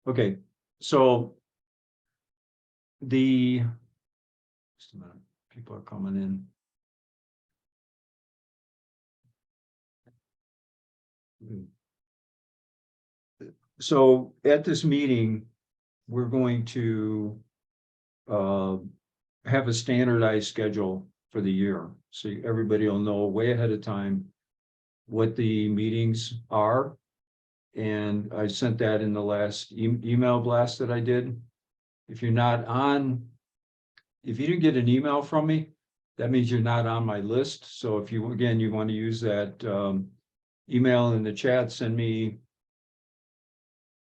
Okay, so just a minute, people are coming in. So at this meeting, we're going to uh, have a standardized schedule for the year. So everybody will know way ahead of time what the meetings are. And I sent that in the last email blast that I did. If you're not on, if you didn't get an email from me, that means you're not on my list. So if you, again, you want to use that email in the chat, send me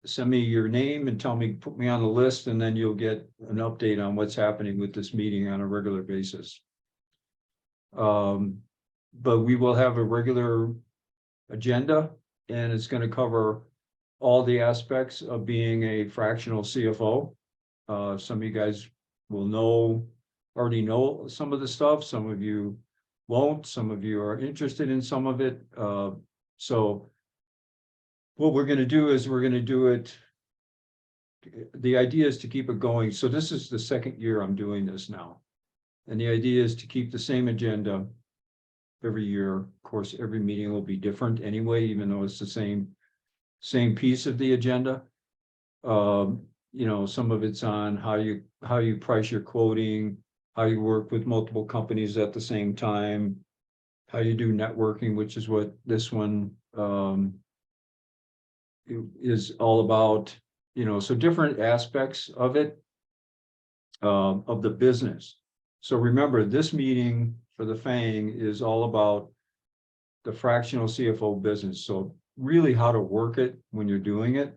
your name and tell me, put me on the list, and then you'll get an update on what's happening with this meeting on a regular basis. But we will have a regular agenda, and it's going to cover all the aspects of being a fractional CFO. Some of you guys will already know some of the stuff. Some of you won't. Some of you are interested in some of it. So what we're going to do is we're going to do it. The idea is to keep it going. So this is the second year I'm doing this now. And the idea is to keep the same agenda every year. Of course, every meeting will be different anyway, even though it's the same piece of the agenda. You know, some of it's on how you price your quoting, how you work with multiple companies at the same time, how you do networking, which is what this one is all about. You know, so different aspects of it, of the business. So remember, this meeting for the FANG is all about the fractional CFO business. So really how to work it when you're doing it.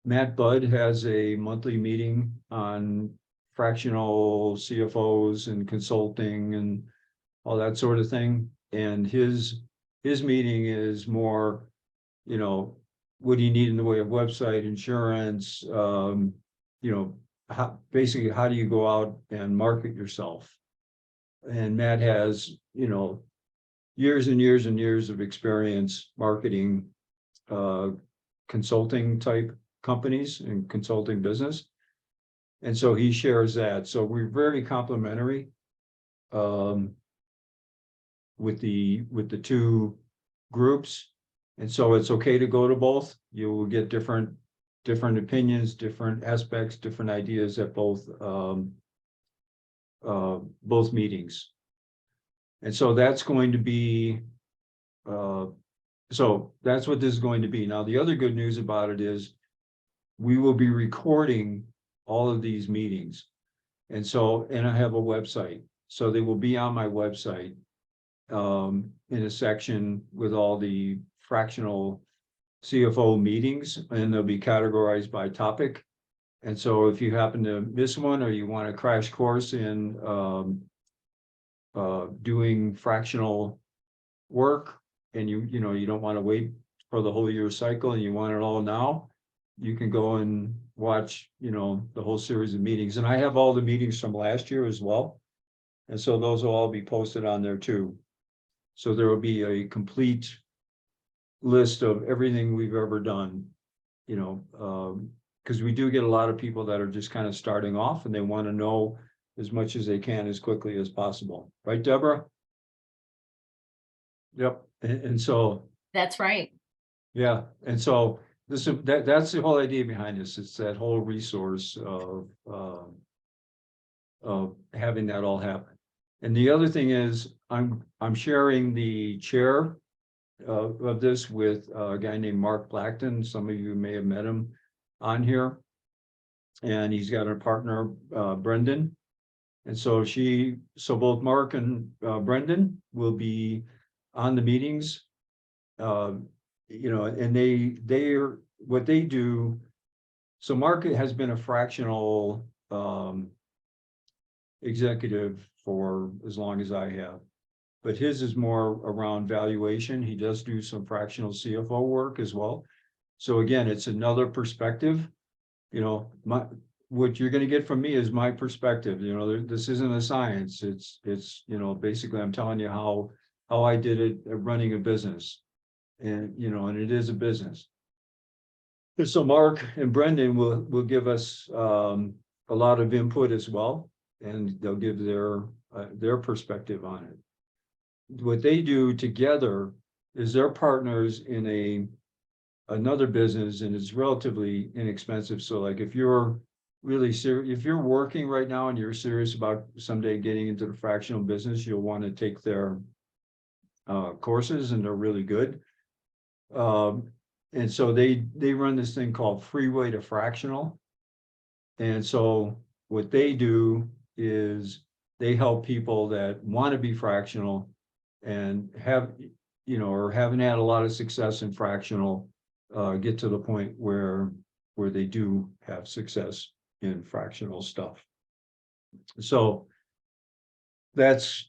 Matt Budd has a monthly meeting on fractional CFOs and consulting and all that sort of thing. And his meeting is more, you know, what do you need in the way of website, insurance, you know, basically how do you go out and market yourself? And Matt has, you know, years and years and years of experience marketing consulting type companies and consulting business. And so he shares that. So we're very complimentary with the two groups. And so it's okay to go to both. You will get different opinions, different aspects, different ideas at both meetings. And so that's going to be so that's what this is going to be. Now, the other good news about it is we will be recording all of these meetings. And so, and I have a website. So they will be on my website in a section with all the fractional CFO meetings, and they'll be categorized by topic. And so if you happen to miss one, or you want a crash course in doing fractional work, and you know, you don't want to wait for the whole year cycle and you want it all now, you can go and watch, you know, the whole series of meetings. And I have all the meetings from last year as well. And so those will all be posted on there too. So there will be a complete list of everything we've ever done, you know, because we do get a lot of people that are just kind of starting off and they want to know as much as they can as quickly as possible. Right, Deborah? Yep. And so That's right. yeah, and so that's the whole idea behind this. It's that whole resource of having that all happen. And the other thing is I'm sharing the chair of this with a guy named Mark Blackton. Some of you may have met him on here. And he's got a partner, Brendan. And so both Mark and Brendan will be on the meetings. You know, and they're what they do. So Mark has been a fractional executive for as long as I have, but his is more around valuation. He does do some fractional CFO work as well. So again, it's another perspective. You know, what you're going to get from me is my perspective. You know, this isn't a science. It's you know, basically I'm telling you how I did it running a business. And, you know, and it is a business. So Mark and Brendan will give us a lot of input as well, and they'll give their perspective on it. What they do together is they're partners in another business, and it's relatively inexpensive. So like if you're really serious, if you're working right now and you're serious about someday getting into the fractional business, you'll want to take their courses, and they're really good. And so they run this thing called Freeway to Fractional. And so what they do is they help people that want to be fractional and have, or haven't had a lot of success in fractional, get to the point where they do have success in fractional stuff. So that's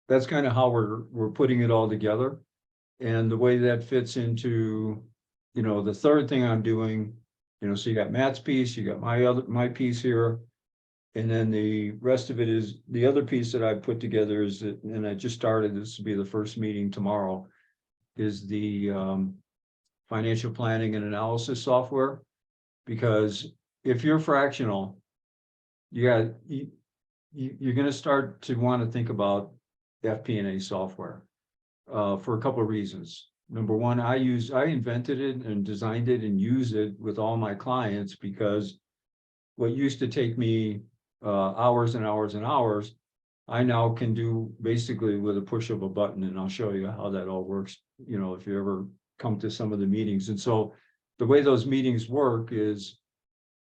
kind of how we're putting it all together. And the way that fits into, the third thing I'm doing, so you got Matt's piece, you got my piece here. And then the rest of it is the other piece that I put together is that, and I just started, this will be the first meeting tomorrow, is the financial planning and analysis software. Because if you're fractional, you're going to start to want to think about FP&A software for a couple of reasons. Number one, I invented it and designed it and use it with all my clients, because what used to take me hours and hours and hours, I now can do basically with a push of a button, and I'll show you how that all works, if you ever come to some of the meetings. And so the way those meetings work is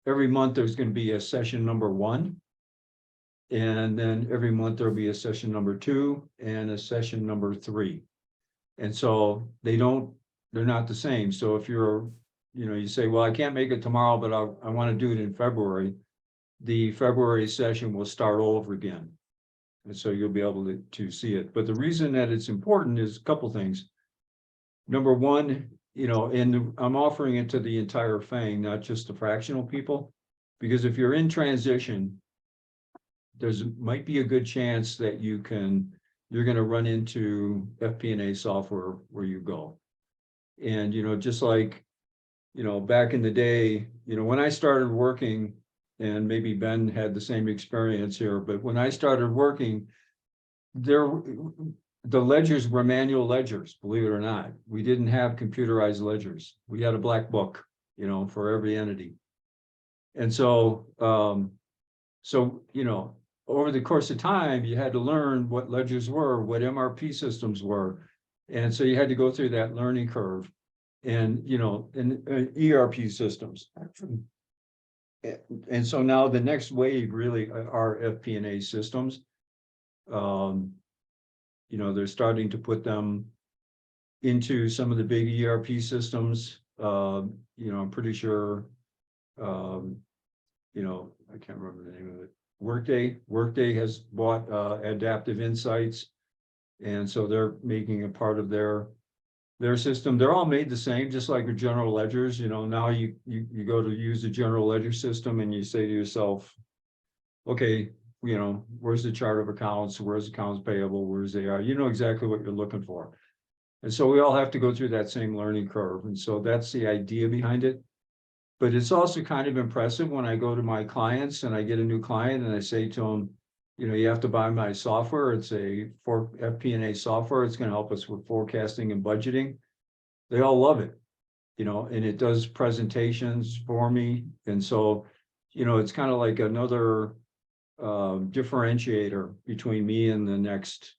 every month there's going to be a session number 1, and then every month there'll be a session number 2 and a session number 3. And so they're not the same. So if you say, well, I can't make it tomorrow, but I want to do it in February, the February session will start all over again. And so you'll be able to see it. But the reason that it's important is a couple things. Number one, and I'm offering it to the entire FANG, not just the fractional people, because if you're in transition, might be a good chance that you're going to run into FP&A software where you go. And, just like, back in the day, when I started working, and maybe Ben had the same experience here, but when I started working, the ledgers were manual ledgers, believe it or not. We didn't have computerized ledgers. We had a black book, for every entity. And so, over the course of time, you had to learn what ledgers were, what MRP systems were. And so you had to go through that learning curve, and, and ERP systems. And so now the next wave really are FP&A systems. They're starting to put them into some of the big ERP systems. I'm pretty sure, I can't remember the name of it. Workday has bought Adaptive Insights. And so they're making a part of their system. They're all made the same, just like with general ledgers. Now you go to use the general ledger system, and you say to yourself, okay, where's the chart of accounts? Where's accounts payable? Where's AR? You know exactly what you're looking for. And so we all have to go through that same learning curve. And so that's the idea behind it. But it's also kind of impressive when I go to my clients and I get a new client and I say to them, you have to buy my software. It's for FP&A software. It's going to help us with forecasting and budgeting. They all love it, and it does presentations for me. And so, it's kind of like another differentiator between me and the next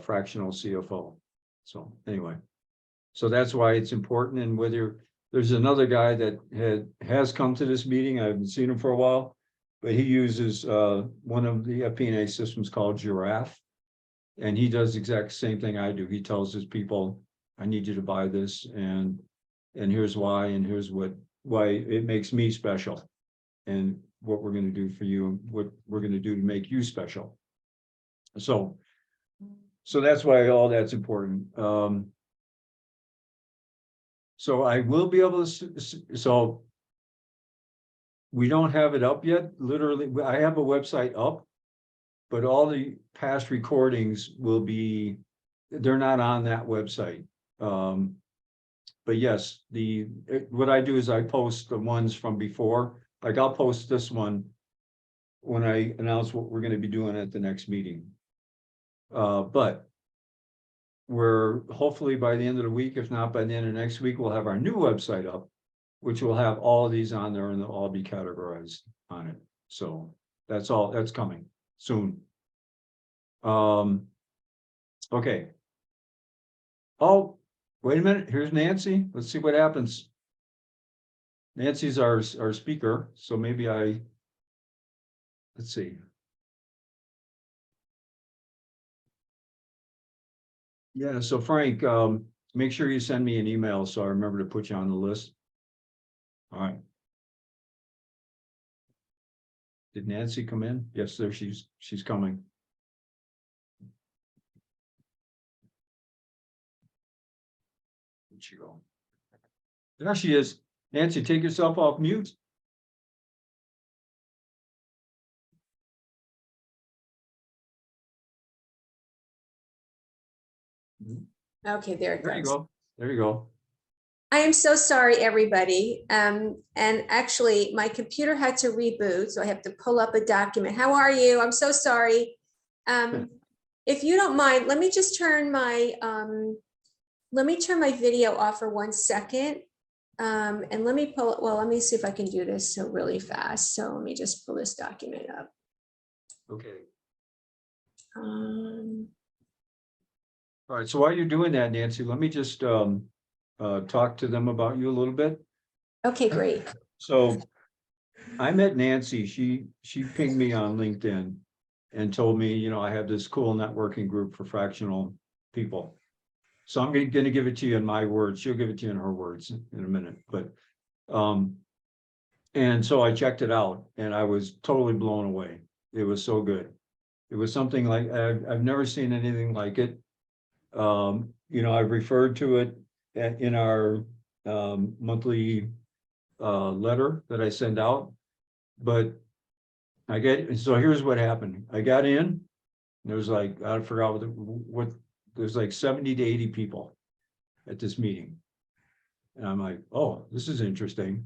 fractional CFO. So anyway, so that's why it's important. And whether there's another guy that has come to this meeting, I haven't seen him for a while, but he uses one of the FP&A systems called Giraffe, and he does the exact same thing I do. He tells his people, I need you to buy this, and here's why, and here's why it makes me special, and what we're going to do for you, and what we're going to do to make you special. So that's why all that's important. So I will be able to, so we don't have it up yet. Literally, I have a website up, but all the past recordings they're not on that website. but yes, what I do is I post the ones from before, like I'll post this one when I announce what we're gonna be doing at the next meeting. But we're hopefully by the end of the week, if not by the end of next week, we'll have our new website up, which will have all of these on there and they'll all be categorized on it. So that's all, that's coming soon. Okay. Oh, wait a minute, here's Nancy. Let's see what happens. Nancy's our speaker, so maybe let's see. Yeah, so Frank, make sure you send me an email so I remember to put you on the list. All right. Did Nancy come in? Yes, there she's coming. Where'd she go? There she is. Nancy, take yourself off mute. Okay, there it goes. There you go. There you go. I am so sorry, everybody. And actually, my computer had to reboot, so I have to pull up a document. How are you? I'm so sorry. If you don't mind, let me just turn my video off for 1 second. And let me pull it. Well, let me see if I can do this so really fast. So let me just pull this document up. Okay. All right. So while you're doing that, Nancy, let me just talk to them about you a little bit. Okay, great. So I met Nancy. She pinged me on LinkedIn and told me, you know, I have this cool networking group for fractional people. So I'm going to give it to you in my words. She'll give it to you in her words in a minute. But and so I checked it out and I was totally blown away. It was so good. It was something like I've never seen anything like it. You know, I've referred to it in our monthly letter that I send out, but so here's what happened. I got in, there was like, I forgot what there's like 70 to 80 people at this meeting. And I'm like, oh, this is interesting.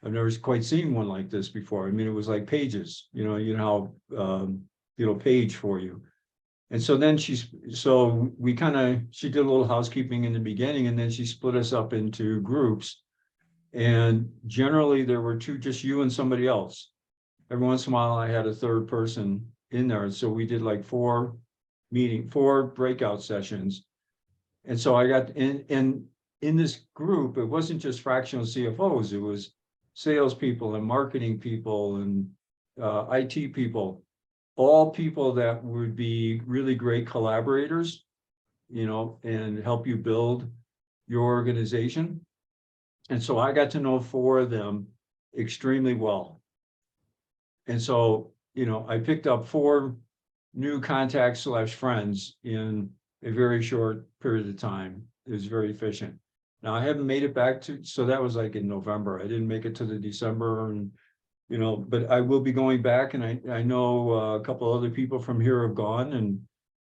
I've never quite seen one like this before. I mean, it was like pages, you know how, page for you. And so then she did a little housekeeping in the beginning, and then she split us up into groups. And generally there were two, just you and somebody else. Every once in a while I had a third person in there. And so we did like 4 breakout sessions. And so I got in this group, it wasn't just fractional CFOs, it was salespeople and marketing people and IT people. All people that would be really great collaborators, you know, and help you build your organization. And so I got to know 4 of them extremely well. And so, you know, I picked up 4 new contacts / friends in a very short period of time. It was very efficient. Now I haven't made it back to, so that was like in November. I didn't make it to the December, and you know, but I will be going back, and I know a couple other people from here have gone, and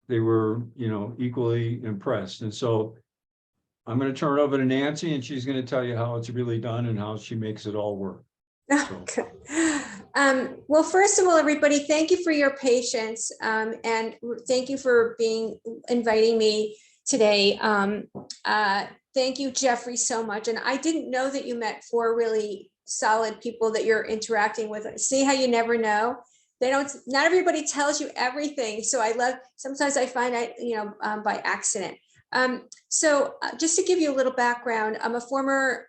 they were, you know, equally impressed. And so I'm going to turn it over to Nancy, and she's going to tell you how it's really done and how she makes it all work. So. Well, first of all, everybody, thank you for your patience, and thank you for inviting me today. Thank you, Jeffrey, so much. And I didn't know that you met 4 really solid people that you're interacting with. See how you never know? Not everybody tells you everything. So sometimes I find out, you know, by accident. So just to give you a little background, I'm a former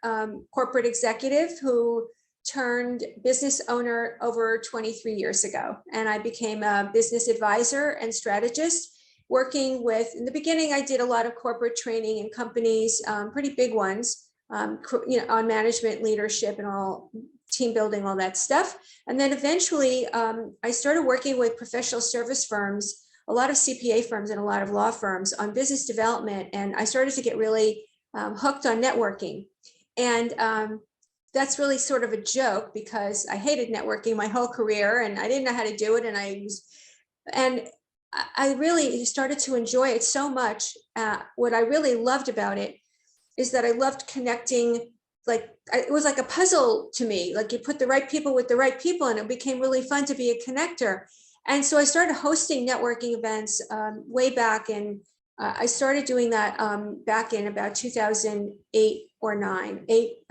corporate executive who turned business owner over 23 years ago. And I became a business advisor and strategist, working with, in the beginning, I did a lot of corporate training in companies, pretty big ones, you know, on management, leadership, and all team building, all that stuff. And then eventually I started working with professional service firms, a lot of CPA firms and a lot of law firms on business development. And I started to get really hooked on networking. And that's really sort of a joke because I hated networking my whole career and I didn't know how to do it. And I really started to enjoy it so much. What I really loved about it is that I loved connecting. Like it was like a puzzle to me. Like you put the right people with the right people, and it became really fun to be a connector. And so I started hosting networking events way back in. I started doing that back in about 2008 or 9,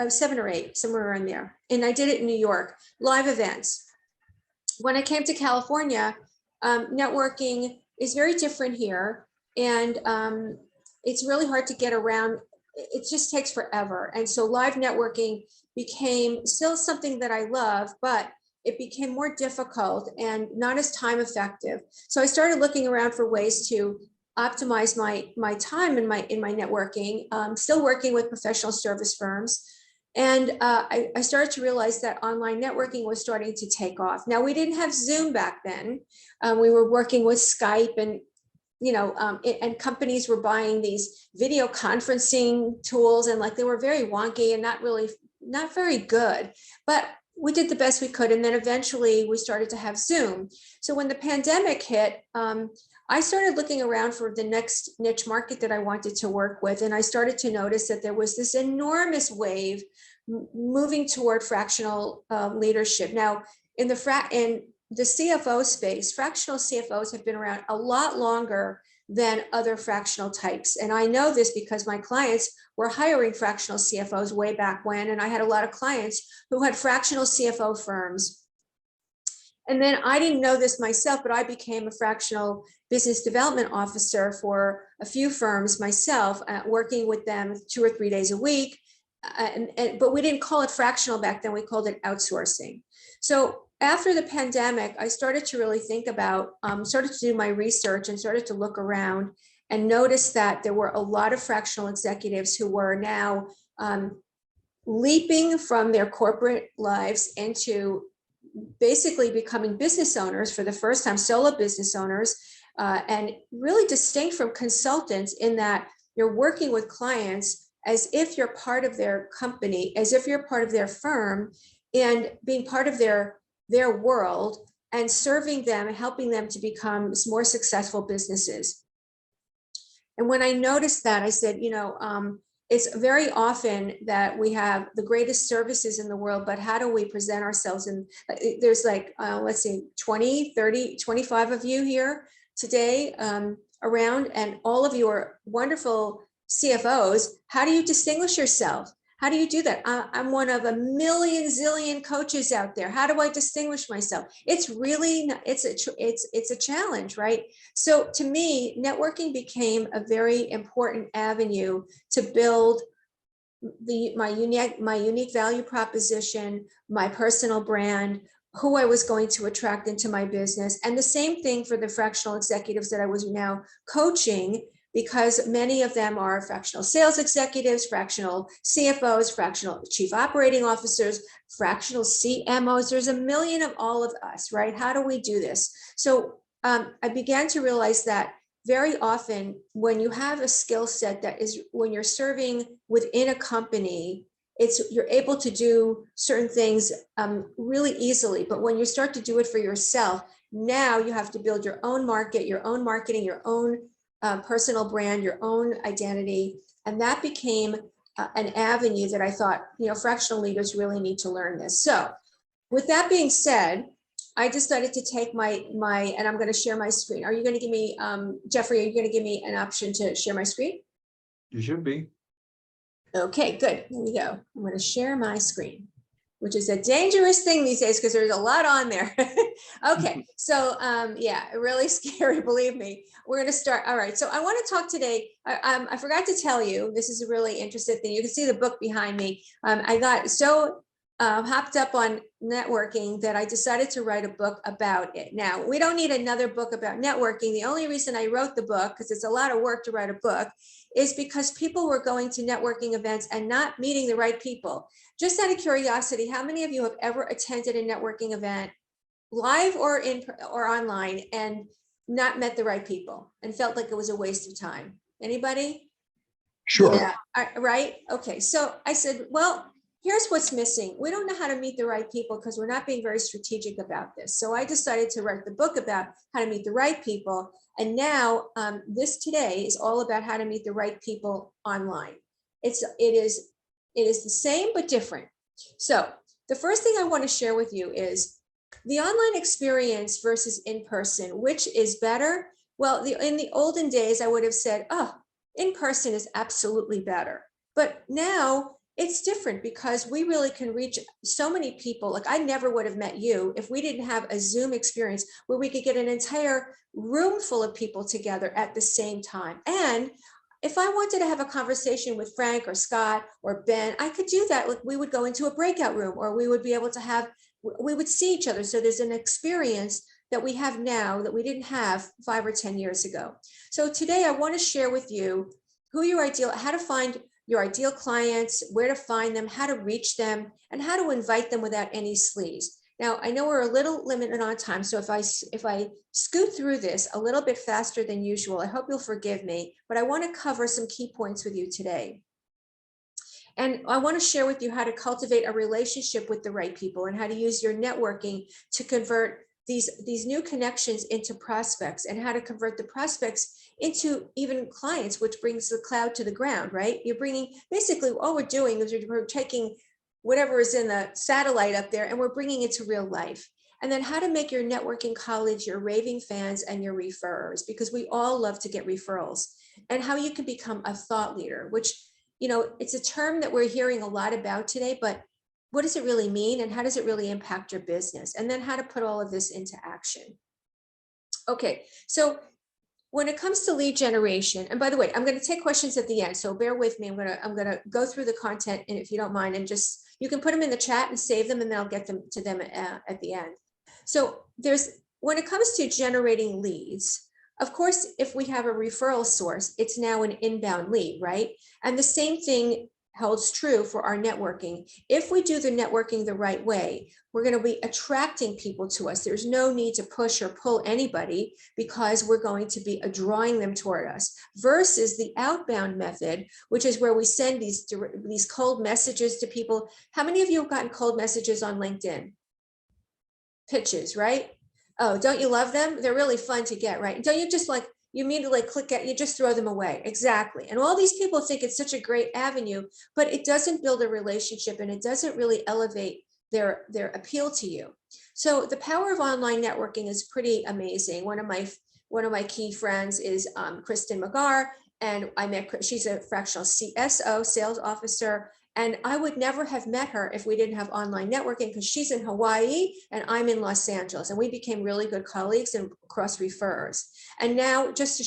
7 or 8, somewhere around there. And I did it in New York, live events. When I came to California, networking is very different here, and it's really hard to get around. It just takes forever. And so live networking became still something that I love, but it became more difficult and not as time effective. So I started looking around for ways to optimize my time in my networking. Still working with professional service firms. And I started to realize that online networking was starting to take off. Now, we didn't have Zoom back then. We were working with Skype, and and companies were buying these video conferencing tools, and like they were very wonky and not very good. But we did the best we could, and then eventually we started to have Zoom. So when the pandemic hit, I started looking around for the next niche market that I wanted to work with, and I started to notice that there was this enormous wave moving toward fractional leadership. Now, in the CFO space, fractional CFOs have been around a lot longer than other fractional types. And I know this because my clients were hiring fractional CFOs way back when, and I had a lot of clients who had fractional CFO firms. And then I didn't know this myself, but I became a fractional business development officer for a few firms myself, working with them 2 or 3 days a week. But we didn't call it fractional back then, we called it outsourcing. So after the pandemic, I started to really think about, started to do my research and started to look around and notice that there were a lot of fractional executives who were now leaping from their corporate lives into basically becoming business owners for the first time, solo business owners, and really distinct from consultants in that you're working with clients as if you're part of their company, as if you're part of their firm, and being part of their world and serving them and helping them to become more successful businesses. And when I noticed that, I said, it's very often that we have the greatest services in the world, but how do we present ourselves? And there's like, let's see, 20, 30, 25 of you here today around, and all of you are wonderful CFOs. How do you distinguish yourself? How do you do that? I'm one of a million zillion coaches out there. How do I distinguish myself? It's really, it's a challenge, right? So to me, networking became a very important avenue to build my unique value proposition, my personal brand, who I was going to attract into my business. And the same thing for the fractional executives that I was now coaching, because many of them are fractional sales executives, fractional CFOs, fractional chief operating officers, fractional CMOs. There's a million of all of us, right? How do we do this? So I began to realize that very often when you have a skill set that is, when you're serving within a company, you're able to do certain things really easily. But when you start to do it for yourself, now you have to build your own market, your own marketing, your own personal brand, your own identity. And that became an avenue that I thought, fractional leaders really need to learn this. So with that being said, I decided to take and I'm going to share my screen. Are you going to give me, Jeffrey, are you going to give me an option to share my screen? You should be. Okay, good. Here we go. I'm going to share my screen, which is a dangerous thing these days because there's a lot on there. Okay, so yeah, really scary, believe me. We're going to start. All right, so I want to talk today. I forgot to tell you, this is a really interesting thing. You can see the book behind me. I got so hopped up on networking that I decided to write a book about it. Now, we don't need another book about networking. The only reason I wrote the book, because it's a lot of work to write a book, is because people were going to networking events and not meeting the right people. Just out of curiosity, how many of you have ever attended a networking event, live or online, and not met the right people and felt like it was a waste of time? Anybody? Sure. Yeah, right? Okay, so I said, well, here's what's missing. We don't know how to meet the right people because we're not being very strategic about this. So I decided to write the book about how to meet the right people. And now this today is all about how to meet the right people online. it is the same but different. So the first thing I want to share with you is the online experience versus in person. Which is better? Well, in the olden days, I would have said, oh, in person is absolutely better. But now it's different because we really can reach so many people. Like, I never would have met you if we didn't have a Zoom experience where we could get an entire room full of people together at the same time. And if I wanted to have a conversation with Frank or Scott or Ben, I could do that. Like, we would go into a breakout room, or we would be able to have, we would see each other. So there's an experience that we have now that we didn't have 5 or 10 years ago. So today I want to share with you how to find your ideal clients, where to find them, how to reach them, and how to invite them without any sleaze. Now, I know we're a little limited on time, so if I scoot through this a little bit faster than usual, I hope you'll forgive me, but I want to cover some key points with you today. And I want to share with you how to cultivate a relationship with the right people and how to use your networking to convert these new connections into prospects, and how to convert the prospects into even clients, which brings the cloud to the ground, right? You're bringing, basically all we're doing is we're taking whatever is in the satellite up there and we're bringing it to real life. And then how to make your networking college your raving fans and your referrers, because we all love to get referrals. And how you can become a thought leader, which, it's a term that we're hearing a lot about today, but what does it really mean, and how does it really impact your business? And then how to put all of this into action. Okay, so when it comes to lead generation, and by the way, I'm going to take questions at the end, so bear with me. I'm going to go through the content, and if you don't mind, and just, you can put them in the chat and save them, and then I'll get them to them at the end. So when it comes to generating leads, of course, if we have a referral source, it's now an inbound lead, right? And the same thing holds true for our networking. If we do the networking the right way, we're going to be attracting people to us. There's no need to push or pull anybody, because we're going to be drawing them toward us, versus the outbound method, which is where we send these cold messages to people. How many of you have gotten cold messages on LinkedIn? Pitches, right? Oh, don't you love them? They're really fun to get, right? Don't you just you immediately click it, you just throw them away. Exactly. And all these people think it's such a great avenue, but it doesn't build a relationship, and it doesn't really elevate their appeal to you. So the power of online networking is pretty amazing. One of my key friends is Kristen McGar, and she's a fractional CSO, sales officer. And I would never have met her if we didn't have online networking, because she's in Hawaii and I'm in Los Angeles, and we became really good colleagues and cross referrers. And now, just to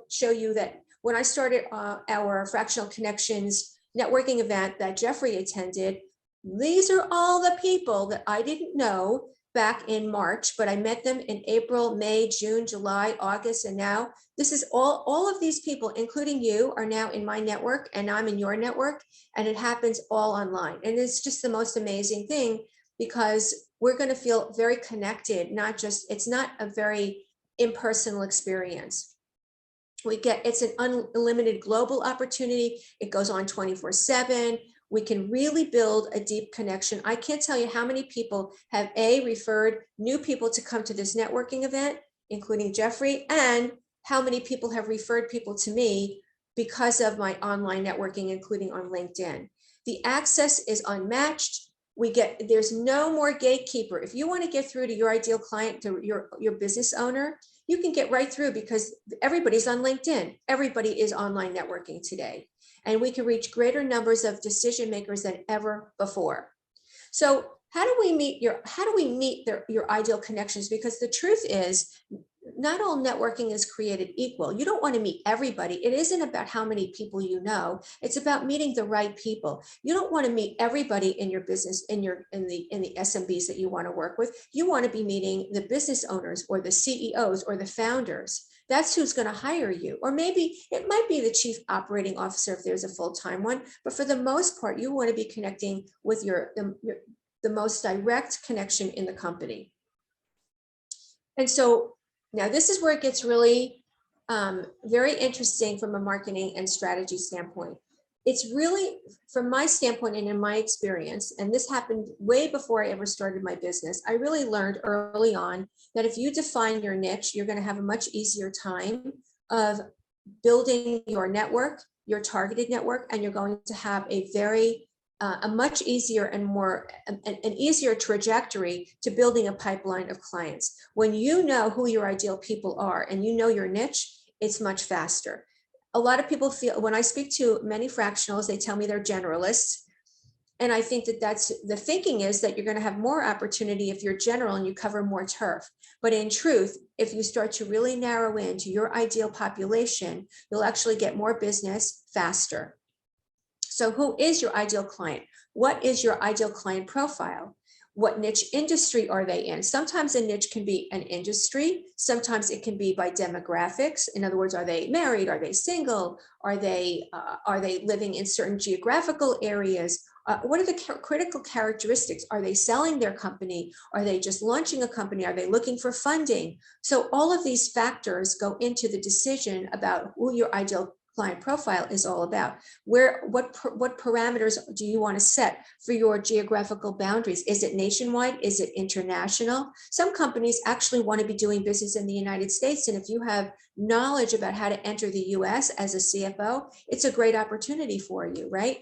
show you that when I started our Fractional Connections networking event that Jeffrey attended, these are all the people that I didn't know back in March, but I met them in April, May, June, July, August, and now this is all of these people, including you, are now in my network, and I'm in your network, and it happens all online. And it's just the most amazing thing, because we're going to feel very connected, it's not a very impersonal experience. It's an unlimited global opportunity. It goes on 24/7. We can really build a deep connection. I can't tell you how many people have referred new people to come to this networking event, including Jeffrey, and how many people have referred people to me because of my online networking, including on LinkedIn. The access is unmatched. There's no more gatekeeper. If you want to get through to your ideal client, to your business owner, you can get right through, because everybody's on LinkedIn. Everybody is online networking today. And we can reach greater numbers of decision makers than ever before. So how do we meet your ideal connections? Because the truth is, not all networking is created equal. You don't want to meet everybody. It isn't about how many people you know. It's about meeting the right people. You don't want to meet everybody in your business, in the SMBs that you want to work with. You want to be meeting the business owners, or the CEOs, or the founders. That's who's going to hire you. Or maybe it might be the chief operating officer if there's a full-time one. But for the most part, you want to be connecting with the most direct connection in the company. And so now this is where it gets really very interesting from a marketing and strategy standpoint. It's really, from my standpoint and in my experience, and this happened way before I ever started my business, I really learned early on that if you define your niche, you're going to have a much easier time of building your network your targeted network, and you're going to have a much easier and an easier trajectory to building a pipeline of clients. When you know who your ideal people are and you know your niche, it's much faster. A lot of people feel, when I speak to many fractionals, they tell me they're generalists. And I think that that's the thinking, is that you're going to have more opportunity if you're general and you cover more turf. But in truth, if you start to really narrow into your ideal population, you'll actually get more business faster. So who is your ideal client? What is your ideal client profile? What niche industry are they in? Sometimes a niche can be an industry. Sometimes it can be by demographics. In other words, are they married? Are they single? Are they living in certain geographical areas? What are the critical characteristics? Are they selling their company? Are they just launching a company? Are they looking for funding? So all of these factors go into the decision about who your ideal client profile is all about. What parameters do you want to set for your geographical boundaries? Is it nationwide? Is it international? Some companies actually want to be doing business in the United States. And if you have knowledge about how to enter the US as a CFO, it's a great opportunity for you, right?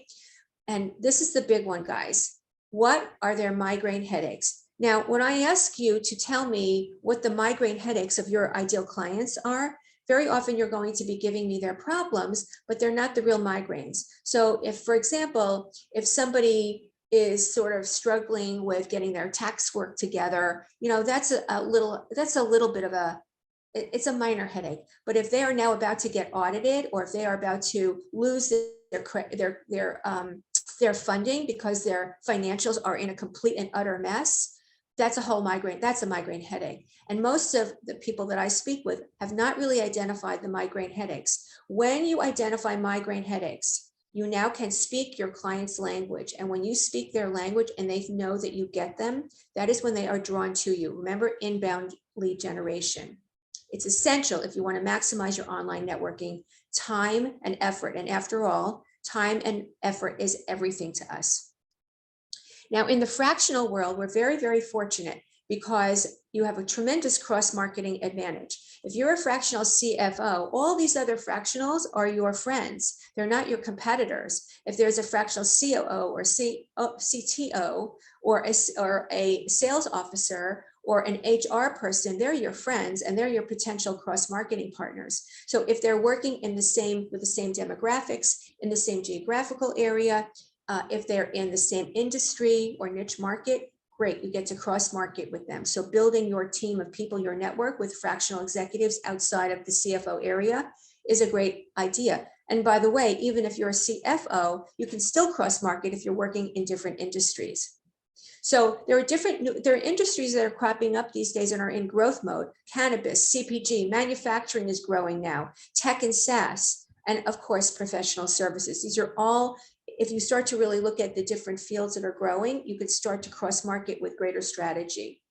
And this is the big one, guys. What are their migraine headaches? Now, when I ask you to tell me what the migraine headaches of your ideal clients are, very often you're going to be giving me their problems, but they're not the real migraines. So if, for example, if somebody is sort of struggling with getting their tax work together, that's a little bit of it's a minor headache. But if they are now about to get audited, or if they are about to lose their funding because their financials are in a complete and utter mess, that's a whole migraine. That's a migraine headache. And most of the people that I speak with have not really identified the migraine headaches. When you identify migraine headaches, you now can speak your client's language. And when you speak their language and they know that you get them, that is when they are drawn to you. Remember, inbound lead generation. It's essential if you want to maximize your online networking, time and effort. And after all, time and effort is everything to us. Now, in the fractional world, we're very, very fortunate because you have a tremendous cross-marketing advantage. If you're a fractional CFO, all these other fractionals are your friends. They're not your competitors. If there's a fractional COO or CTO or a sales officer or an HR person, they're your friends and they're your potential cross-marketing partners. So if they're working with the same demographics, in the same geographical area, if they're in the same industry or niche market, great, you get to cross-market with them. So building your team of people, your network with fractional executives outside of the CFO area is a great idea. And by the way, even if you're a CFO, you can still cross-market if you're working in different industries. So there are industries that are cropping up these days and are in growth mode. Cannabis, CPG, manufacturing is growing now, tech and SaaS, and of course, professional services. These are all, if you start to really look at the different fields that are growing, you could start to cross-market with greater strategy.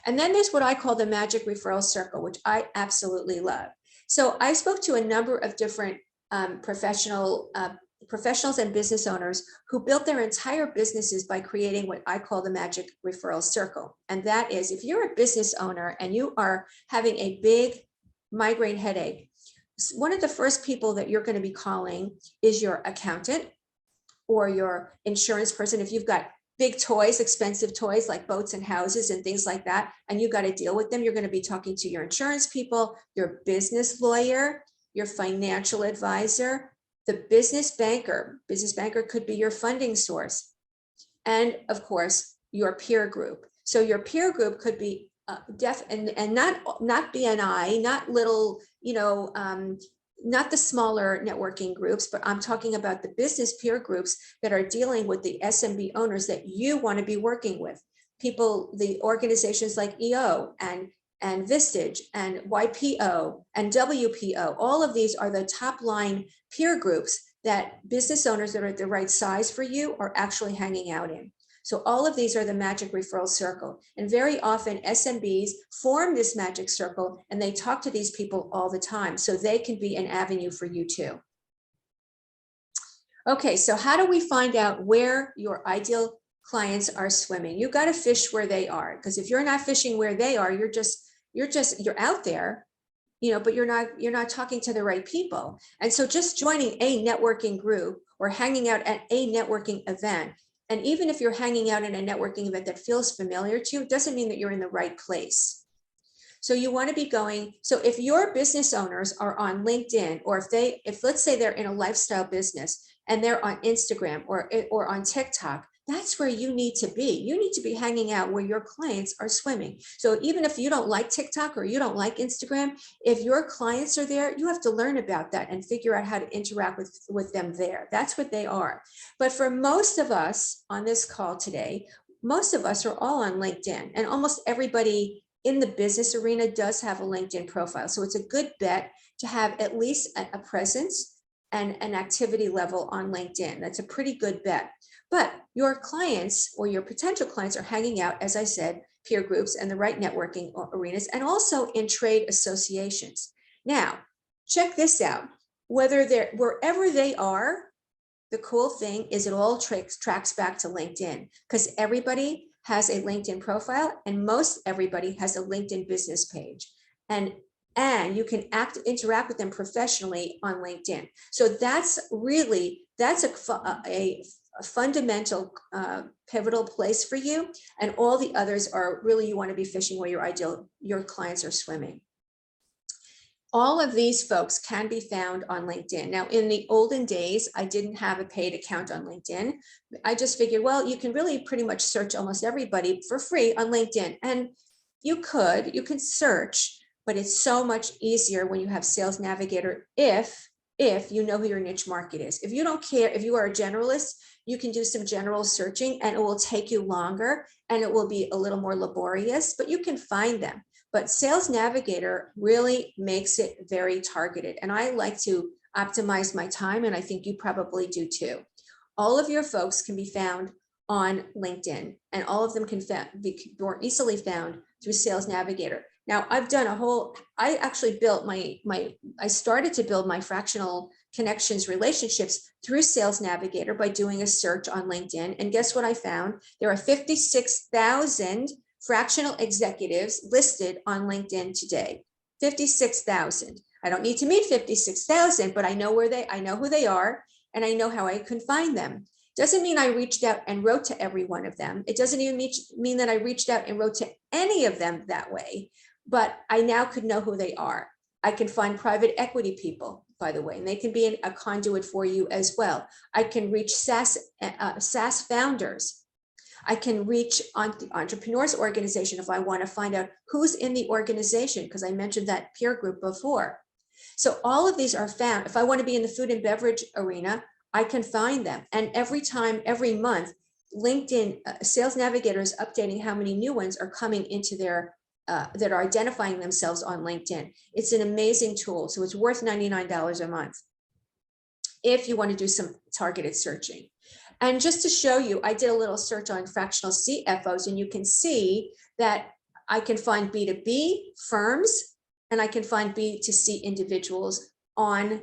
And then there's what I call the magic referral circle, which I absolutely love. So I spoke to a number of different professionals and business owners who built their entire businesses by creating what I call the magic referral circle. And that is, if you're a business owner and you are having a big migraine headache, one of the first people that you're going to be calling is your accountant or your insurance person. If you've got big toys, expensive toys like boats and houses and things like that, and you got to deal with them, you're going to be talking to your insurance people, your business lawyer, your financial advisor, the business banker. Business banker could be your funding source. And of course, your peer group. So your peer group could be and not BNI, not little, not the smaller networking groups, but I'm talking about the business peer groups that are dealing with the SMB owners that you want to be working with. People, the organizations like EO and Vistage and YPO and WPO, all of these are the top line peer groups that business owners that are the right size for you are actually hanging out in. So all of these are the magic referral circle. And very often SMBs form this magic circle and they talk to these people all the time. So they can be an avenue for you too. Okay, so how do we find out where your ideal clients are swimming? You got to fish where they are, because if you're not fishing where they are, you're out there, but you're not talking to the right people. And so just joining a networking group or hanging out at a networking event, and even if you're hanging out in a networking event that feels familiar to you, doesn't mean that you're in the right place. So you want to be going. So if your business owners are on LinkedIn, or if let's say they're in a lifestyle business and they're on Instagram or on TikTok, that's where you need to be. You need to be hanging out where your clients are swimming. So even if you don't like TikTok or you don't like Instagram, if your clients are there, you have to learn about that and figure out how to interact with them there. That's what they are. But for most of us on this call today, most of us are all on LinkedIn, and almost everybody in the business arena does have a LinkedIn profile. So it's a good bet to have at least a presence and an activity level on LinkedIn. That's a pretty good bet. But your clients or your potential clients are hanging out, as I said, peer groups and the right networking arenas, and also in trade associations. Now, check this out. Wherever they are, the cool thing is it all tracks back to LinkedIn, because everybody has a LinkedIn profile, and most everybody has a LinkedIn business page. And you can interact with them professionally on LinkedIn. So that's a fundamental, pivotal place for you. And all the others are really, you want to be fishing where your clients are swimming. All of these folks can be found on LinkedIn. Now, in the olden days, I didn't have a paid account on LinkedIn. I just figured, well, you can really pretty much search almost everybody for free on LinkedIn. And you can search, but it's so much easier when you have Sales Navigator if you know who your niche market is. If you don't care, if you are a generalist, you can do some general searching and it will take you longer and it will be a little more laborious, but you can find them. But Sales Navigator really makes it very targeted. And I like to optimize my time, and I think you probably do too. All of your folks can be found on LinkedIn, and all of them can be more easily found through Sales Navigator. Now, I've done I actually built I started to build my fractional connections relationships through Sales Navigator by doing a search on LinkedIn. And guess what I found? There are 56,000 fractional executives listed on LinkedIn today. 56,000. I don't need to meet 56,000, but I know who they are, and I know how I can find them. Doesn't mean I reached out and wrote to every one of them. It doesn't even mean that I reached out and wrote to any of them that way, but I now could know who they are. I can find private equity people, by the way, and they can be a conduit for you as well. I can reach SaaS founders. I can reach on the entrepreneurs organization if I want to find out who's in the organization, because I mentioned that peer group before. So all of these are found. If I want to be in the food and beverage arena, I can find them. And every month, LinkedIn Sales Navigator is updating how many new ones are coming into their, that are identifying themselves on LinkedIn. It's an amazing tool. So it's worth $99 a month if you want to do some targeted searching. And just to show you, I did a little search on fractional CFOs, and you can see that I can find B2B firms and I can find B2C individuals on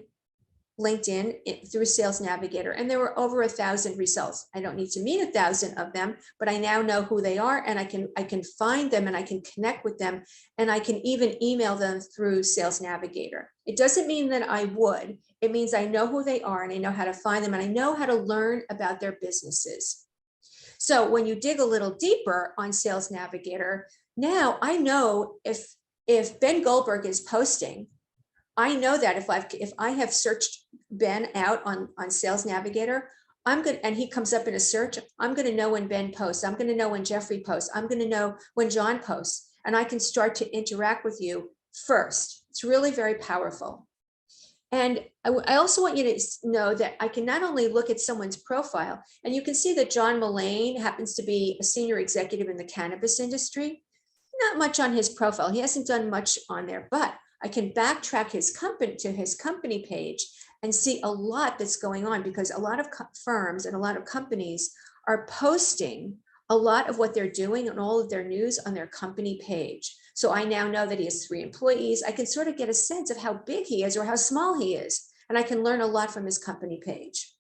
LinkedIn through Sales Navigator. And there were over 1,000 results. I don't need to meet 1,000 of them, but I now know who they are, and I can find them and I can connect with them, and I can even email them through Sales Navigator. It doesn't mean that I would. It means I know who they are and I know how to find them and I know how to learn about their businesses. So when you dig a little deeper on Sales Navigator, now I know if Ben Goldberg is posting, I know that if I have searched Ben out on Sales Navigator, I'm good, and he comes up in a search, I'm going to know when Ben posts. I'm going to know when Jeffrey posts. I'm going to know when John posts, and I can start to interact with you first. It's really very powerful. And I also want you to know that I can not only look at someone's profile, and you can see that John Mullane happens to be a senior executive in the cannabis industry. Not much on his profile. He hasn't done much on there, but I can backtrack his company page and see a lot that's going on, because a lot of firms and a lot of companies are posting a lot of what they're doing and all of their news on their company page. So I now know that he has 3 employees. I can sort of get a sense of how big he is or how small he is, and I can learn a lot from his company page.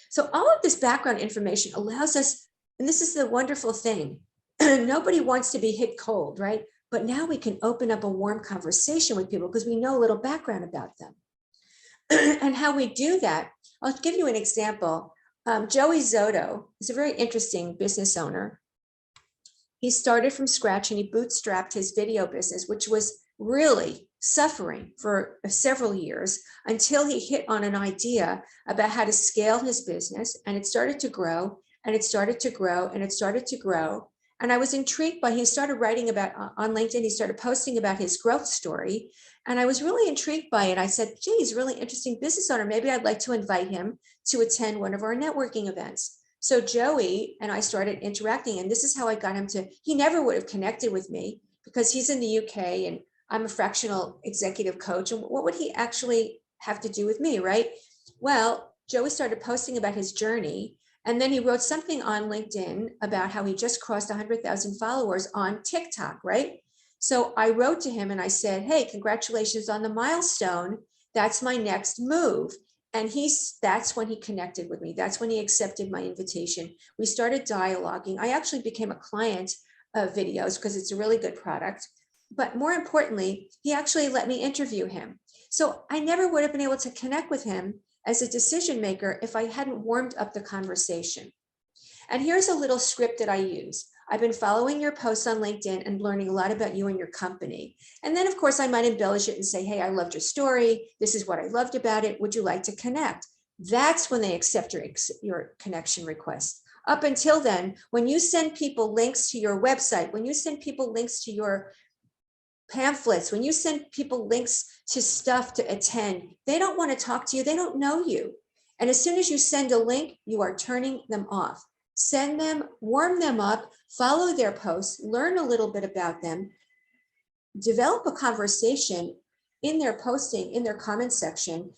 So all of this background information allows us, and this is the wonderful thing, nobody wants to be hit cold, right? but now we can open up a warm conversation with people because we know a little background about them. And how we do that, I'll give you an example. Joey Zotto is a very interesting business owner. He started from scratch and he bootstrapped his video business, which was really suffering for several years until he hit on an idea about how to scale his business. And it started to grow and it started to grow and it started to grow. And I was intrigued by, he started writing about on LinkedIn, he started posting about his growth story. And I was really intrigued by it. I said, gee, he's a really interesting business owner. Maybe I'd like to invite him to attend one of our networking events. So Joey and I started interacting, and this is how I got him to, he never would have connected with me because he's in the UK and I'm a fractional executive coach. And what would he actually have to do with me, right? Well, Joey started posting about his journey. And then he wrote something on LinkedIn about how he just crossed 100,000 followers on TikTok, right? So I wrote to him and I said, hey, congratulations on the milestone. That's my next move. And that's when he connected with me. That's when he accepted my invitation. We started dialoguing. I actually became a client of videos because it's a really good product. But more importantly, he actually let me interview him. So I never would have been able to connect with him as a decision maker if I hadn't warmed up the conversation. And here's a little script that I use. I've been following your posts on LinkedIn and learning a lot about you and your company. And then of course I might embellish it and say, hey, I loved your story. This is what I loved about it. Would you like to connect? That's when they accept your connection request. Up until then, when you send people links to your website, when you send people links to your pamphlets, when you send people links to stuff to attend, they don't want to talk to you. They don't know you. And as soon as you send a link, you are turning them off. Send them, warm them up, follow their posts, learn a little bit about them, develop a conversation in their posting, in their comment section,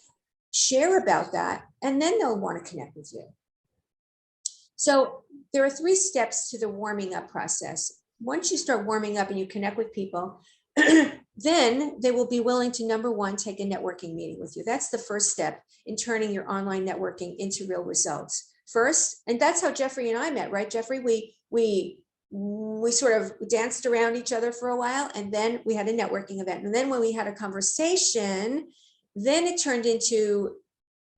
share about that, and then they'll want to connect with you. So there are 3 steps to the warming up process. Once you start warming up and you connect with people, then they will be willing to, number 1, take a networking meeting with you. That's the first step in turning your online networking into real results. First, and that's how Jeffrey and I met, right? Jeffrey, we sort of danced around each other for a while, and then we had a networking event. And then when we had a conversation, then it turned into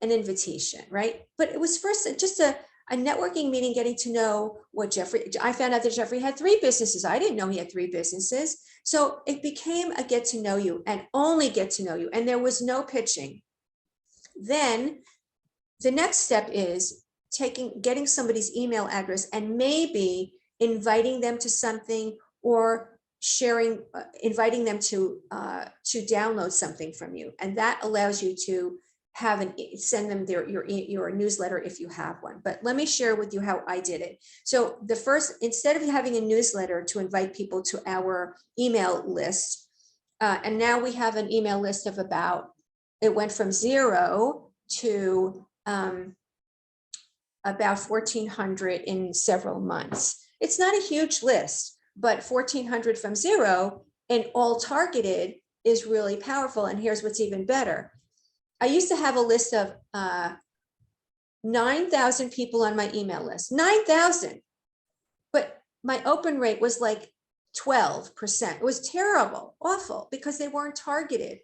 an invitation, right? But it was first just a networking meeting, getting to know what Jeffrey, I found out that Jeffrey had 3 businesses. I didn't know he had 3 businesses. So it became a get to know you and only get to know you. And there was no pitching. Then the next step is getting somebody's email address and maybe inviting them to something or sharing, inviting them to download something from you. And that allows you to send them your newsletter if you have one. But let me share with you how I did it. So the first, instead of having a newsletter to invite people to our email list, and now we have an email list of it went from 0 to about 1,400 in several months. It's not a huge list, but 1,400 from 0 and all targeted is really powerful. And here's what's even better. I used to have a list of 9,000 people on my email list, 9,000, but my open rate was like 12%. It was terrible, awful, because they weren't targeted.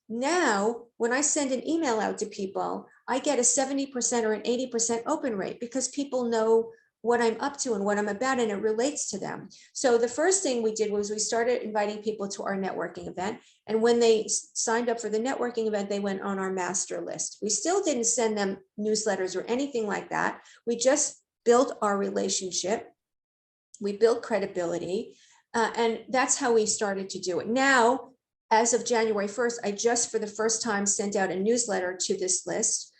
Now, when I send an email out to people, I get a 70% or an 80% open rate because people know what I'm up to and what I'm about, and it relates to them. So the first thing we did was we started inviting people to our networking event. And when they signed up for the networking event, they went on our master list. We still didn't send them newsletters or anything like that. We just built our relationship. We built credibility. And that's how we started to do it. Now, as of January 1st, I just for the first time sent out a newsletter to this list,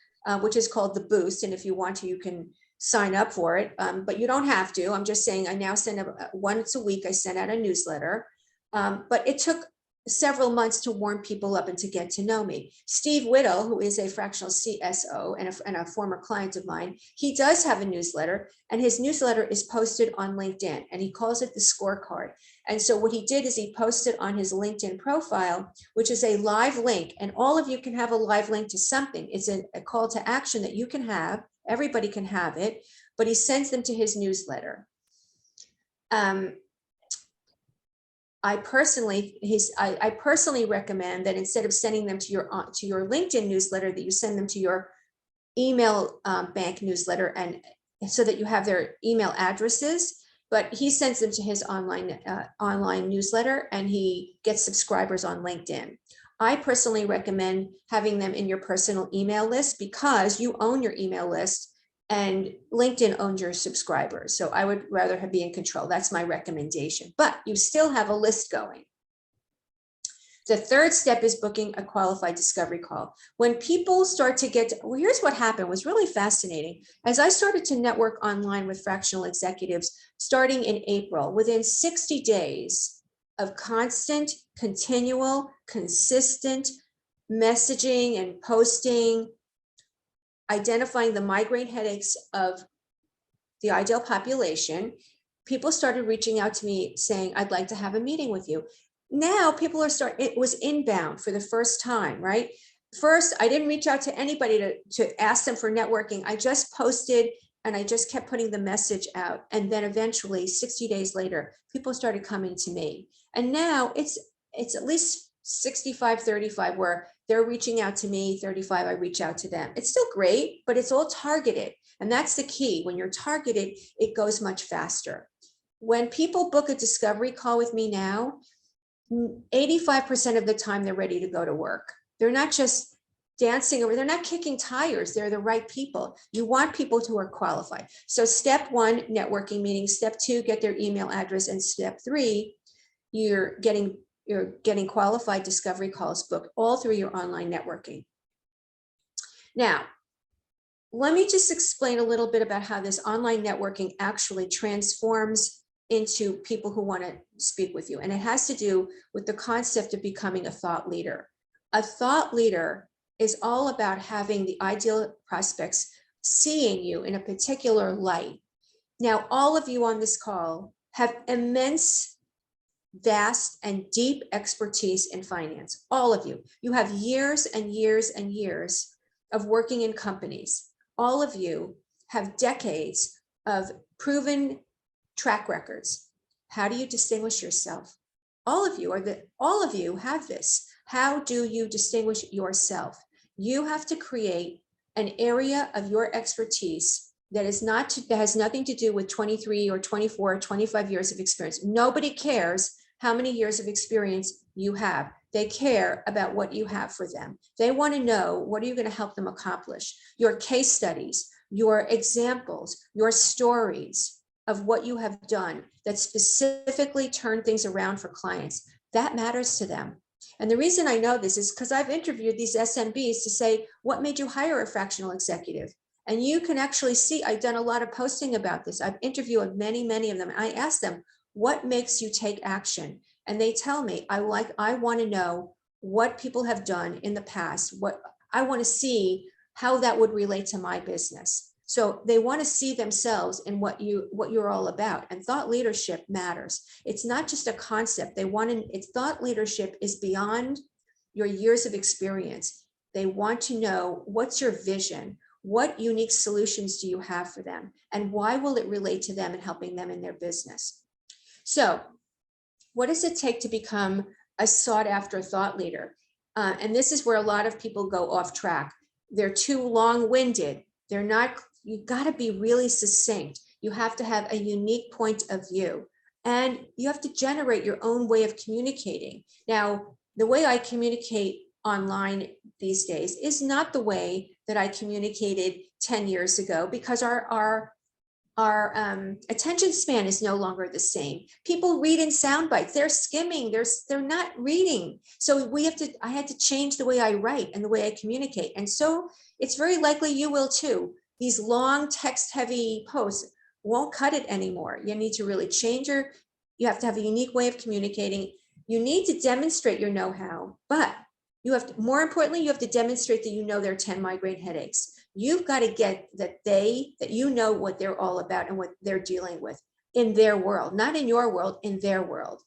which is called The Boost. And if you want to, you can sign up for it, but you don't have to. I'm just saying I now send once a week, I send out a newsletter, but it took several months to warm people up and to get to know me. Steve Whittle, who is a fractional CSO and a former client of mine, he does have a newsletter, and his newsletter is posted on LinkedIn, and he calls it the scorecard. And so what he did is he posted on his LinkedIn profile, which is a live link, and all of you can have a live link to something. It's a call to action that you can have. Everybody can have it, but he sends them to his newsletter. I personally recommend that instead of sending them to your LinkedIn newsletter, that you send them to your email bank newsletter, and so that you have their email addresses. But he sends them to his online newsletter, and he gets subscribers on LinkedIn. I personally recommend having them in your personal email list because you own your email list and LinkedIn owns your subscribers. So I would rather be in control. That's my recommendation, but you still have a list going. The third step is booking a qualified discovery call. When people start to get, well, here's what happened, was really fascinating. As I started to network online with fractional executives starting in April, within 60 days of constant, continual, consistent messaging and posting, identifying the migraine headaches of the ideal population, people started reaching out to me saying, I'd like to have a meeting with you. Now people are it was inbound for the first time, right? First, I didn't reach out to anybody to ask them for networking. I just posted and I just kept putting the message out. And then eventually 60 days later, people started coming to me. And now it's at least 65-35 where they're reaching out to me, 35, I reach out to them. It's still great, but it's all targeted. And that's the key. When you're targeted, it goes much faster. When people book a discovery call with me now, 85% of the time they're ready to go to work. They're not just dancing over, they're not kicking tires. They're the right people. You want people who are qualified. So step one, networking meeting. Step two, get their email address. And step three, you're getting qualified discovery calls booked all through your online networking. Now, let me just explain a little bit about how this online networking actually transforms into people who want to speak with you. And it has to do with the concept of becoming a thought leader. A thought leader is all about having the ideal prospects seeing you in a particular light. Now, all of you on this call have immense, vast, and deep expertise in finance. All of you. You have years and years and years of working in companies. All of you have decades of proven track records. How do you distinguish yourself? All of you have this. How do you distinguish yourself? You have to create an area of your expertise that has nothing to do with 23 or 24 or 25 years of experience. Nobody cares how many years of experience you have. They care about what you have for them. They want to know, what are you going to help them accomplish? Your case studies, your examples, your stories of what you have done that specifically turn things around for clients. That matters to them. And the reason I know this is because I've interviewed these SMBs to say, what made you hire a fractional executive? And you can actually see, I've done a lot of posting about this. I've interviewed many, many of them. I ask them, what makes you take action? And they tell me, I want to know what people have done in the past. What I want to see how that would relate to my business. So they want to see themselves in what you're all about. And thought leadership matters. It's not just a concept. Thought leadership is beyond your years of experience. They want to know, what's your vision? What unique solutions do you have for them? And why will it relate to them and helping them in their business? So what does it take to become a sought after thought leader? And this is where a lot of people go off track. They're too long-winded. They're not. You got to be really succinct. You have to have a unique point of view, and you have to generate your own way of communicating. Now, the way I communicate online these days is not the way that I communicated 10 years ago, because our attention span is no longer the same. People read in sound bites. They're skimming. They're not reading. So I had to change the way I write and the way I communicate. And so it's very likely you will too. These long text-heavy posts won't cut it anymore. You need to really you have to have a unique way of communicating. You need to demonstrate your know-how, but more importantly, you have to demonstrate that you know there are 10 migraine headaches. You've got to get that you know what they're all about and what they're dealing with in their world, not in your world, in their world,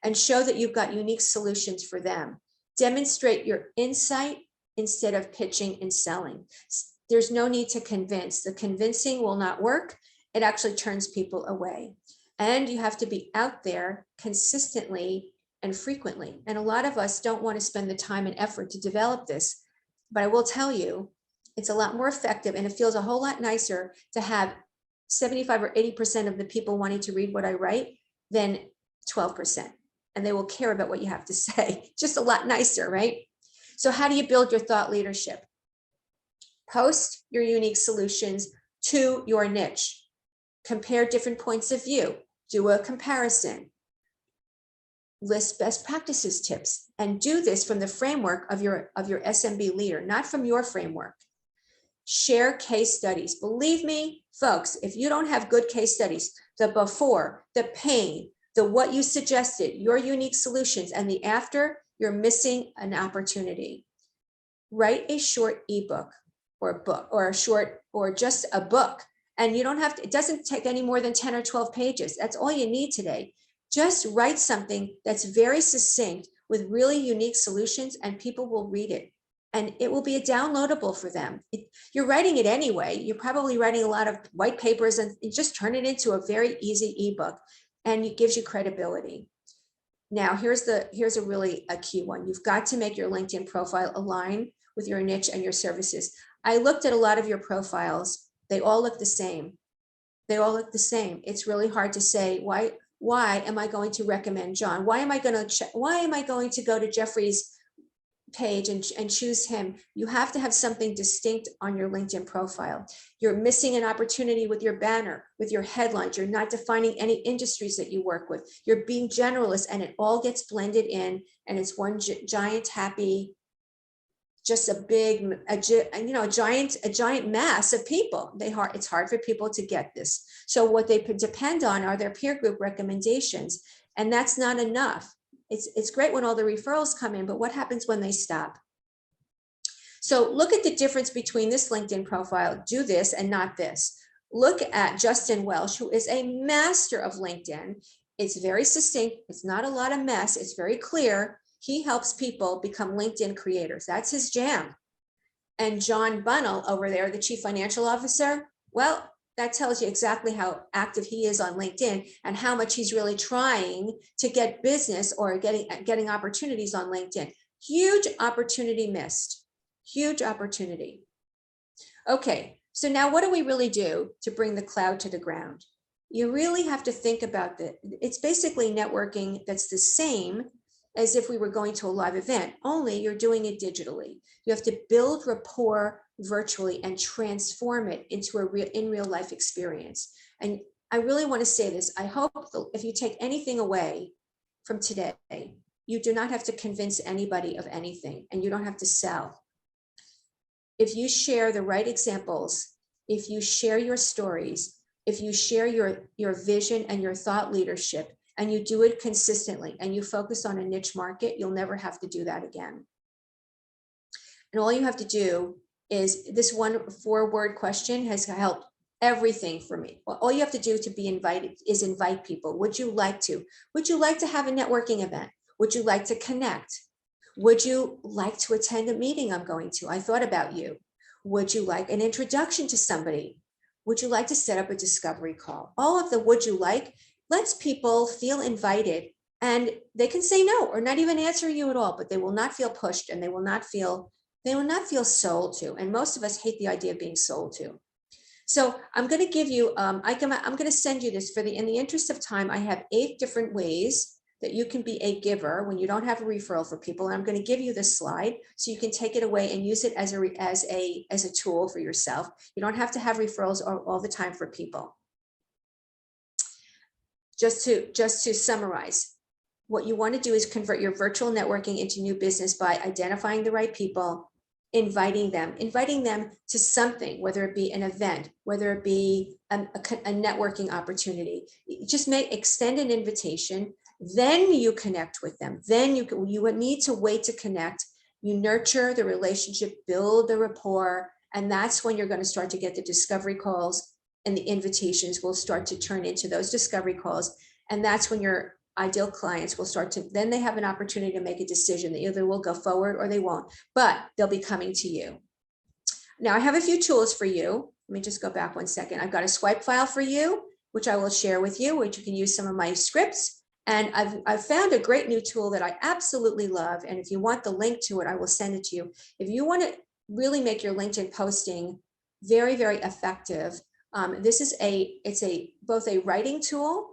and show that you've got unique solutions for them. Demonstrate your insight instead of pitching and selling. There's no need to convince. The convincing will not work. It actually turns people away. And you have to be out there consistently and frequently. And a lot of us don't want to spend the time and effort to develop this. But I will tell you, it's a lot more effective, and it feels a whole lot nicer to have 75 or 80% of the people wanting to read what I write than 12%. And they will care about what you have to say. Just a lot nicer, right? So how do you build your thought leadership? Post your unique solutions to your niche. Compare different points of view. Do a comparison. List best practices tips, and do this from the framework of your SMB leader, not from your framework. Share case studies. Believe me, folks, if you don't have good case studies, the before, the pain, the what you suggested, your unique solutions, and the after, you're missing an opportunity. Write a short ebook or a book or a short or just a book. And you don't have to, it doesn't take any more than 10 or 12 pages. That's all you need today. Just write something that's very succinct with really unique solutions, and people will read it. And it will be downloadable for them. You're writing it anyway. You're probably writing a lot of white papers, and you just turn it into a very easy ebook, and it gives you credibility. Now, here's a really key one. You've got to make your LinkedIn profile align with your niche and your services. I looked at a lot of your profiles. They all look the same. They all look the same. It's really hard to say, why am I going to recommend John? Why am I going to go to Jeffrey's page and choose him? You have to have something distinct on your LinkedIn profile. You're missing an opportunity with your banner, with your headlines. You're not defining any industries that you work with. You're being generalist, and it all gets blended in, and it's one giant happy, just a big, a giant mass of people. It's hard for people to get this. So what they depend on are their peer group recommendations, and that's not enough. It's great when all the referrals come in, but what happens when they stop? So look at the difference between this LinkedIn profile, do this and not this. Look at Justin Welsh, who is a master of LinkedIn. It's very succinct. It's not a lot of mess. It's very clear. He helps people become LinkedIn creators. That's his jam. And John Bunnell over there, the Chief Financial Officer, well, that tells you exactly how active he is on LinkedIn and how much he's really trying to get business or getting opportunities on LinkedIn. Huge opportunity missed. Huge opportunity. Okay, so now what do we really do to bring the cloud to the ground? You really have to think about that. It's basically networking that's the same as if we were going to a live event, only you're doing it digitally. You have to build rapport virtually and transform it into in real life experience. And I really want to say this. I hope if you take anything away from today, you do not have to convince anybody of anything, and you don't have to sell. If you share the right examples, if you share your stories, if you share your vision and your thought leadership, and you do it consistently, and you focus on a niche market, you'll never have to do that again. And all you have to do is this 1 4-word question has helped everything for me. All you have to do to be invited is invite people. Would you like to? Would you like to have a networking event? Would you like to connect? Would you like to attend a meeting I'm going to? I thought about you. Would you like an introduction to somebody? Would you like to set up a discovery call? All of the would you like lets people feel invited, and they can say no or not even answer you at all, but they will not feel pushed, and they will not feel sold to. And most of us hate the idea of being sold to. So I'm going to give you, I'm going to send you this in the interest of time. I have 8 different ways that you can be a giver when you don't have a referral for people. And I'm going to give you this slide so you can take it away and use it as a tool for yourself. You don't have to have referrals all the time for people. Just to summarize, what you want to do is convert your virtual networking into new business by identifying the right people, inviting them to something, whether it be an event, whether it be a networking opportunity. Just extend an invitation, then you connect with them. Then you need to wait to connect. You nurture the relationship, build the rapport, and that's when you're going to start to get the discovery calls, and the invitations will start to turn into those discovery calls. And that's when your ideal clients will start to, then they have an opportunity to make a decision. They either will go forward or they won't, but they'll be coming to you. Now I have a few tools for you. Let me just go back 1 second. I've got a swipe file for you, which I will share with you, which you can use some of my scripts. And I've found a great new tool that I absolutely love. And if you want the link to it, I will send it to you. If you want to really make your LinkedIn posting very, very effective, this is both a writing tool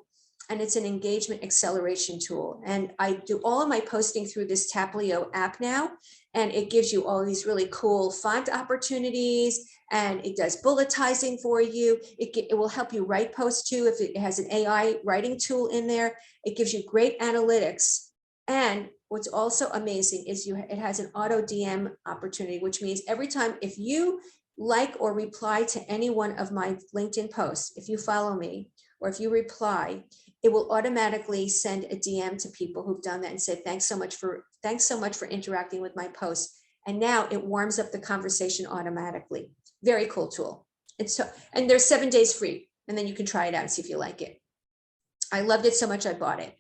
and it's an engagement acceleration tool. And I do all of my posting through this Taplio app now, and it gives you all these really cool font opportunities, and it does bulletizing for you. It will help you write posts too. If it has an AI writing tool in there, it gives you great analytics. And what's also amazing is it has an auto DM opportunity, which means every time if you like or reply to any one of my LinkedIn posts, if you follow me or if you reply, it will automatically send a DM to people who've done that and say, thanks so much for interacting with my post. And now it warms up the conversation automatically. Very cool tool. And there's 7 days free, and then you can try it out and see if you like it. I loved it so much I bought it.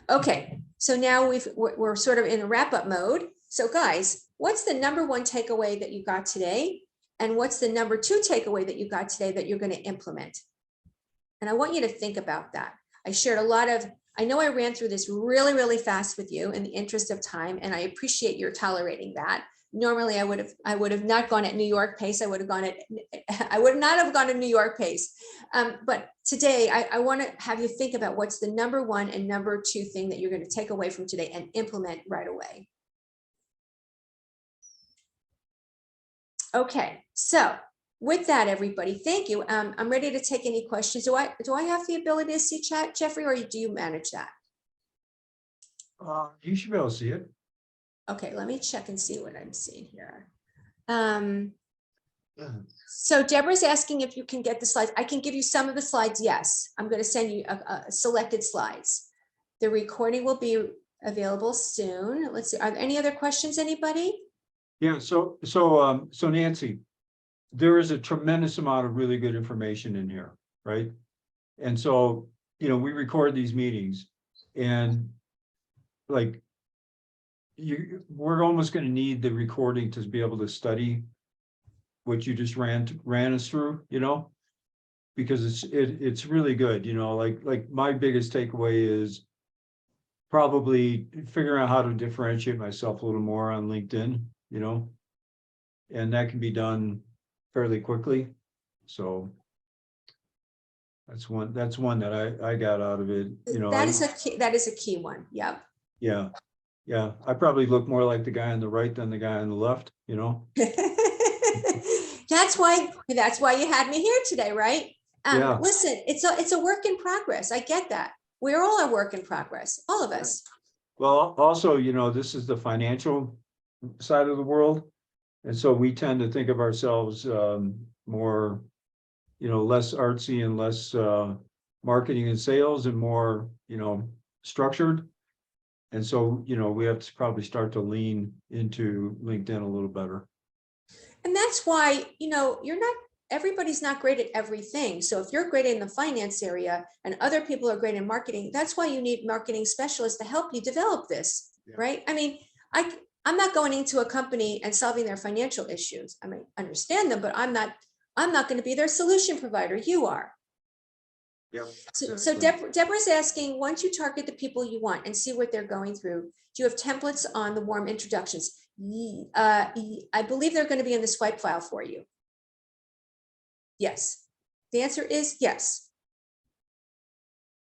Okay, so now we're sort of in a wrap-up mode. So guys, what's the number 1 takeaway that you got today? And what's the number 2 takeaway that you got today that you're going to implement? And I want you to think about that. I shared a lot of, I know I ran through this really, really fast with you in the interest of time, and I appreciate your tolerating that. Normally I would have not gone at New York pace. I would not have gone at New York pace. But today I want to have you think about what's the number 1 and number 2 thing that you're going to take away from today and implement right away. Okay, so with that, everybody, thank you. I'm ready to take any questions. Do I have the ability to see chat, Jeffrey, or do you manage that? You should be able to see it. Okay, let me check and see what I'm seeing here. So Deborah's asking if you can get the slides. I can give you some of the slides. Yes, I'm going to send you selected slides. The recording will be available soon. Let's see. Are there any other questions, anybody? Yeah. So Nancy, there is a tremendous amount of really good information in here, right? And so, we record these meetings, and like, we're almost going to need the recording to be able to study what you just ran us through, because it's really good, like my biggest takeaway is probably figuring out how to differentiate myself a little more on LinkedIn, and that can be done fairly quickly. So that's one that I got out of it. That is a key one. Yep. Yeah. Yeah. I probably look more like the guy on the right than the guy on the left, That's why you had me here today, right? Yeah. Listen, it's a work in progress. I get that. We're all a work in progress, all of us. Well, also, this is the financial side of the world. And so we tend to think of ourselves more, less artsy and less marketing and sales and more, structured. And so, we have to probably start to lean into LinkedIn a little better. And that's why, everybody's not great at everything. So if you're great in the finance area and other people are great in marketing, that's why you need marketing specialists to help you develop this, right? I mean, I'm not going into a company and solving their financial issues. I mean, understand them, but I'm not going to be their solution provider. You are. Yep. So Deborah's asking, once you target the people you want and see what they're going through, do you have templates on the warm introductions? I believe they're going to be in the swipe file for you. Yes. The answer is yes.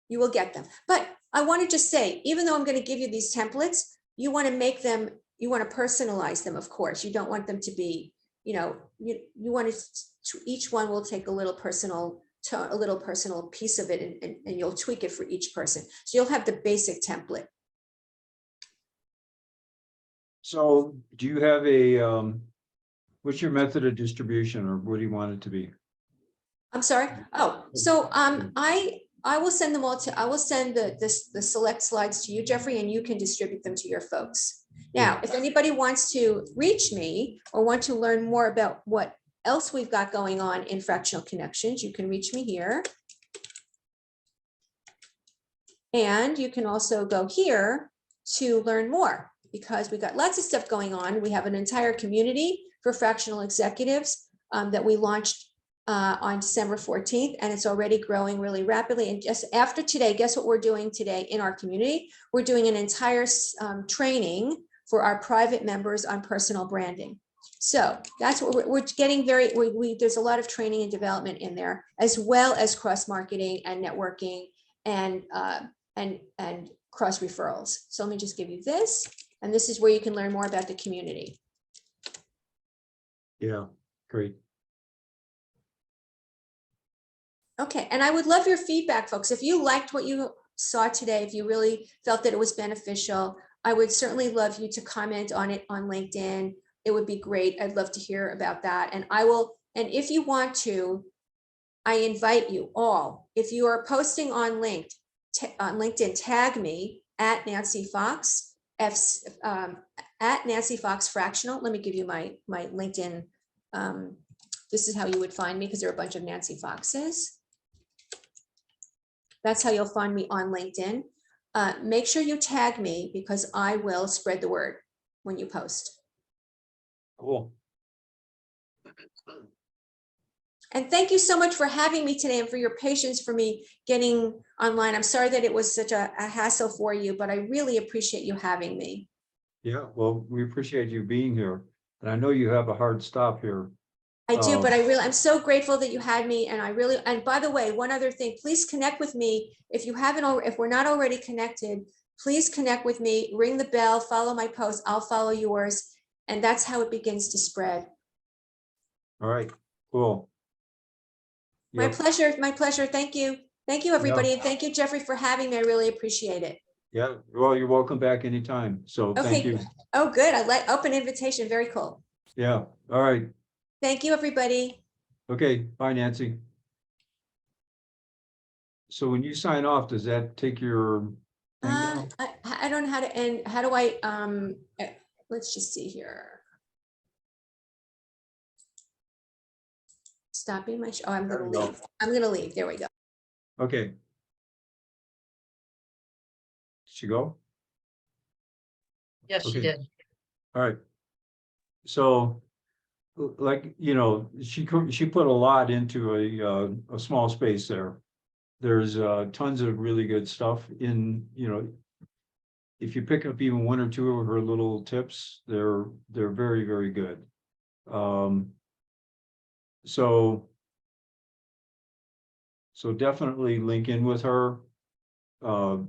You will get them. But I want to just say, even though I'm going to give you these templates, you want to make them, you want to personalize them, of course. You don't want them to be, you want to, each one will take a little personal piece of it, and you'll tweak it for each person. So you'll have the basic template. So do you have a, what's your method of distribution, or what do you want it to be? I'm sorry. Oh, so I will send them all to, I will send the select slides to you, Jeffrey, and you can distribute them to your folks. Now, if anybody wants to reach me or want to learn more about what else we've got going on in Fractional Connections, you can reach me here. And you can also go here to learn more, because we've got lots of stuff going on. We have an entire community for fractional executives that we launched on December 14th, and it's already growing really rapidly. And just after today, guess what we're doing today in our community? We're doing an entire training for our private members on personal branding. So that's what we're getting there's a lot of training and development in there, as well as cross marketing and networking and cross referrals. So let me just give you this, and this is where you can learn more about the community. Yeah, great. Okay, and I would love your feedback, folks. If you liked what you saw today, if you really felt that it was beneficial, I would certainly love you to comment on it on LinkedIn. It would be great. I'd love to hear about that. And and if you want to, I invite you all, if you are posting on LinkedIn, tag me at Nancy Fox, at Nancy Fox Fractional. Let me give you my LinkedIn. This is how you would find me, because there are a bunch of Nancy Foxes. That's how you'll find me on LinkedIn. Make sure you tag me, because I will spread the word when you post. Cool. And thank you so much for having me today and for your patience for me getting online. I'm sorry that it was such a hassle for you, but I really appreciate you having me. Yeah, well, we appreciate you being here. And I know you have a hard stop here. I do, but I'm so grateful that you had me. And by the way, one other thing, please connect with me. If we're not already connected, please connect with me, ring the bell, follow my posts, I'll follow yours. And that's how it begins to spread. All right, cool. My Yep. pleasure. My pleasure. Thank you. Thank you, everybody. Yeah. And thank you, Jeffrey, for having me. I really appreciate it. Yeah, well, you're welcome back anytime. So thank you. Oh, good. I like open invitation. Very cool. Yeah, all right. Thank you, everybody. Okay, bye, Nancy. So when you sign off, does that take your thing down? I don't know how to end. How do I, let's just see here. Stopping my show. Oh, I'm going to leave. I'm going to leave. There we go. Okay. Did she go? Yes, she did. All right. So, like, you know, she put a lot into a small space there. There's tons of really good stuff in, you know, if you pick up even one or two of her little tips, they're very, very good. So definitely link in with her. Go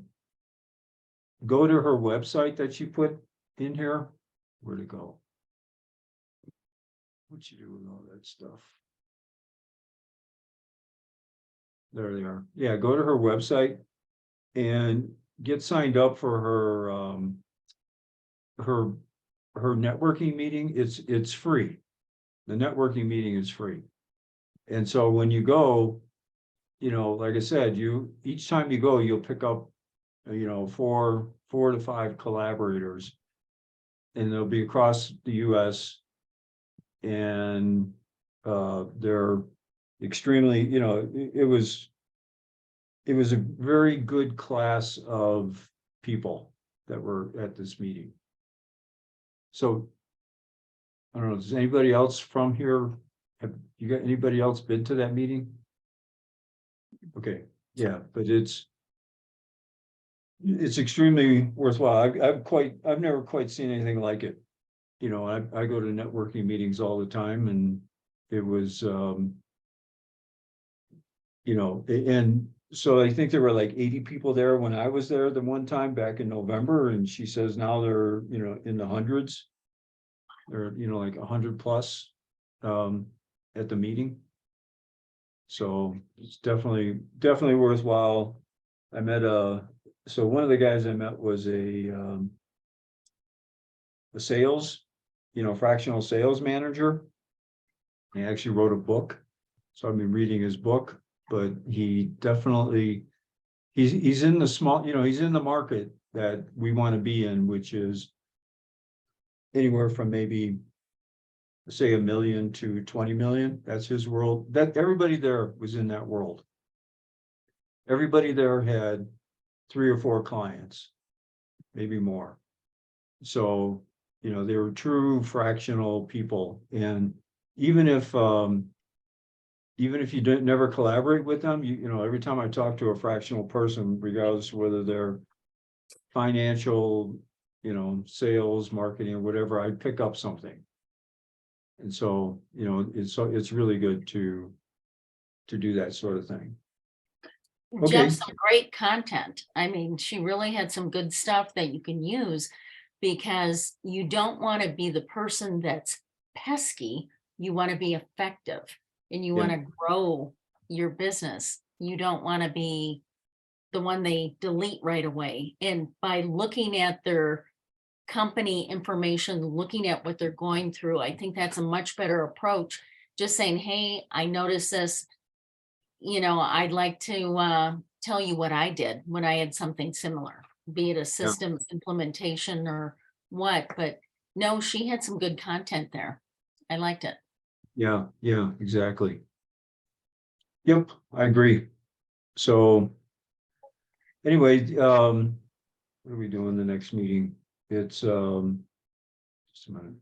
to her website that she put in here. Where'd it go? What'd you do with all that stuff? There they are. Yeah, go to her website and get signed up for her networking meeting. It's free. The networking meeting is free. And so when you go, you know, like I said, each time you go, you'll pick up, you know, four to five collaborators, and they'll be across the US, and they're extremely, you know, it was a very good class of people that were at this meeting. So I don't know, does anybody else from here, have you got anybody else been to that meeting? Okay, yeah, but it's extremely worthwhile. I've never quite seen anything like it. You know, I go to networking meetings all the time, and it was, you know, and so I think there were like 80 people there when I was there the one time back in November, and she says now they're, you know, in the hundreds. They're, you know, like 100 plus at the meeting. So it's definitely worthwhile. I met so one of the guys I met was a sales, you know, fractional sales manager. He actually wrote a book. So I've been reading his book, but he definitely, he's in the small, you know, he's in the market that we want to be in, which is anywhere from maybe say 1 million to 20 million. That's his world. That everybody there was in that world. Everybody there had 3 or 4 clients, maybe more. So, you know, they were true fractional people. And even if even if you didn't never collaborate with them, you know, every time I talk to a fractional person, regardless of whether they're financial, you know, sales, marketing, or whatever, I pick up something. And so, you know, it's really good to do that sort of thing. Okay. Jeff, some great content. I mean, she really had some good stuff that you can use, because you don't want to be the person that's pesky. You want to be effective, and you Yeah. want to grow your business. You don't want to be the one they delete right away. And by looking at their company information, looking at what they're going through, I think that's a much better approach. Just saying, hey, I noticed this, you know, I'd like to tell you what I did when I had something similar, be it a system implementation or what, but no, she had some good content there. I liked it. Yeah, exactly. Yep, I agree. So anyway, what are we doing the next meeting? It's just a minute.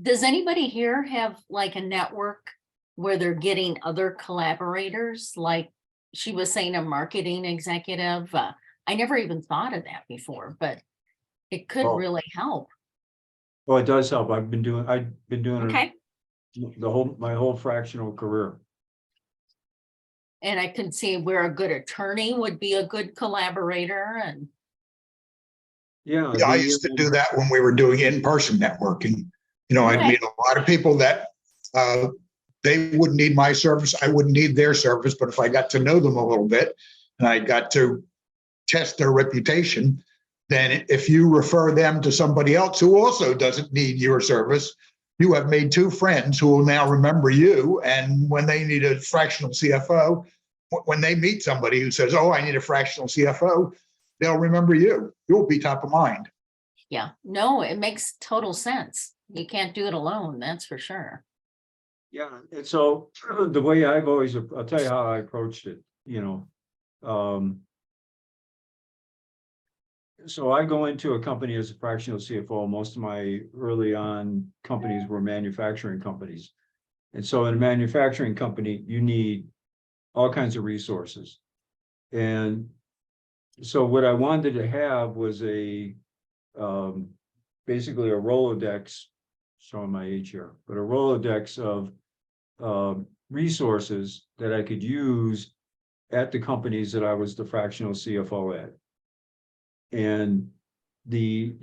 Does anybody here have like a network where they're getting other collaborators? Like she was saying, a marketing executive. I never even thought of that before, but it could Oh. really help. Well, it does help. I've been doing Okay. it my whole fractional career. And I could see where a good attorney would be a good collaborator. And Yeah, Yeah, I used to do that when we were doing in-person networking. You know, I'd Okay. meet a lot of people that they wouldn't need my service. I wouldn't need their service. But if I got to know them a little bit and I got to test their reputation, then if you refer them to somebody else who also doesn't need your service, you have made two friends who will now remember you. And when they need a fractional CFO, when they meet somebody who says, oh, I need a fractional CFO, they'll remember you. You'll be top of mind. yeah, no, it makes total sense. You can't do it alone, that's for sure. Yeah, and so the way I'll tell you how I approached it, you know. So I go into a company as a fractional CFO. Most of my early on companies were manufacturing companies. And so in a manufacturing company, you need all kinds of resources. And so what I wanted to have was basically a Rolodex, showing my age here, but a Rolodex of resources that I could use at the companies that I was the fractional CFO at. And the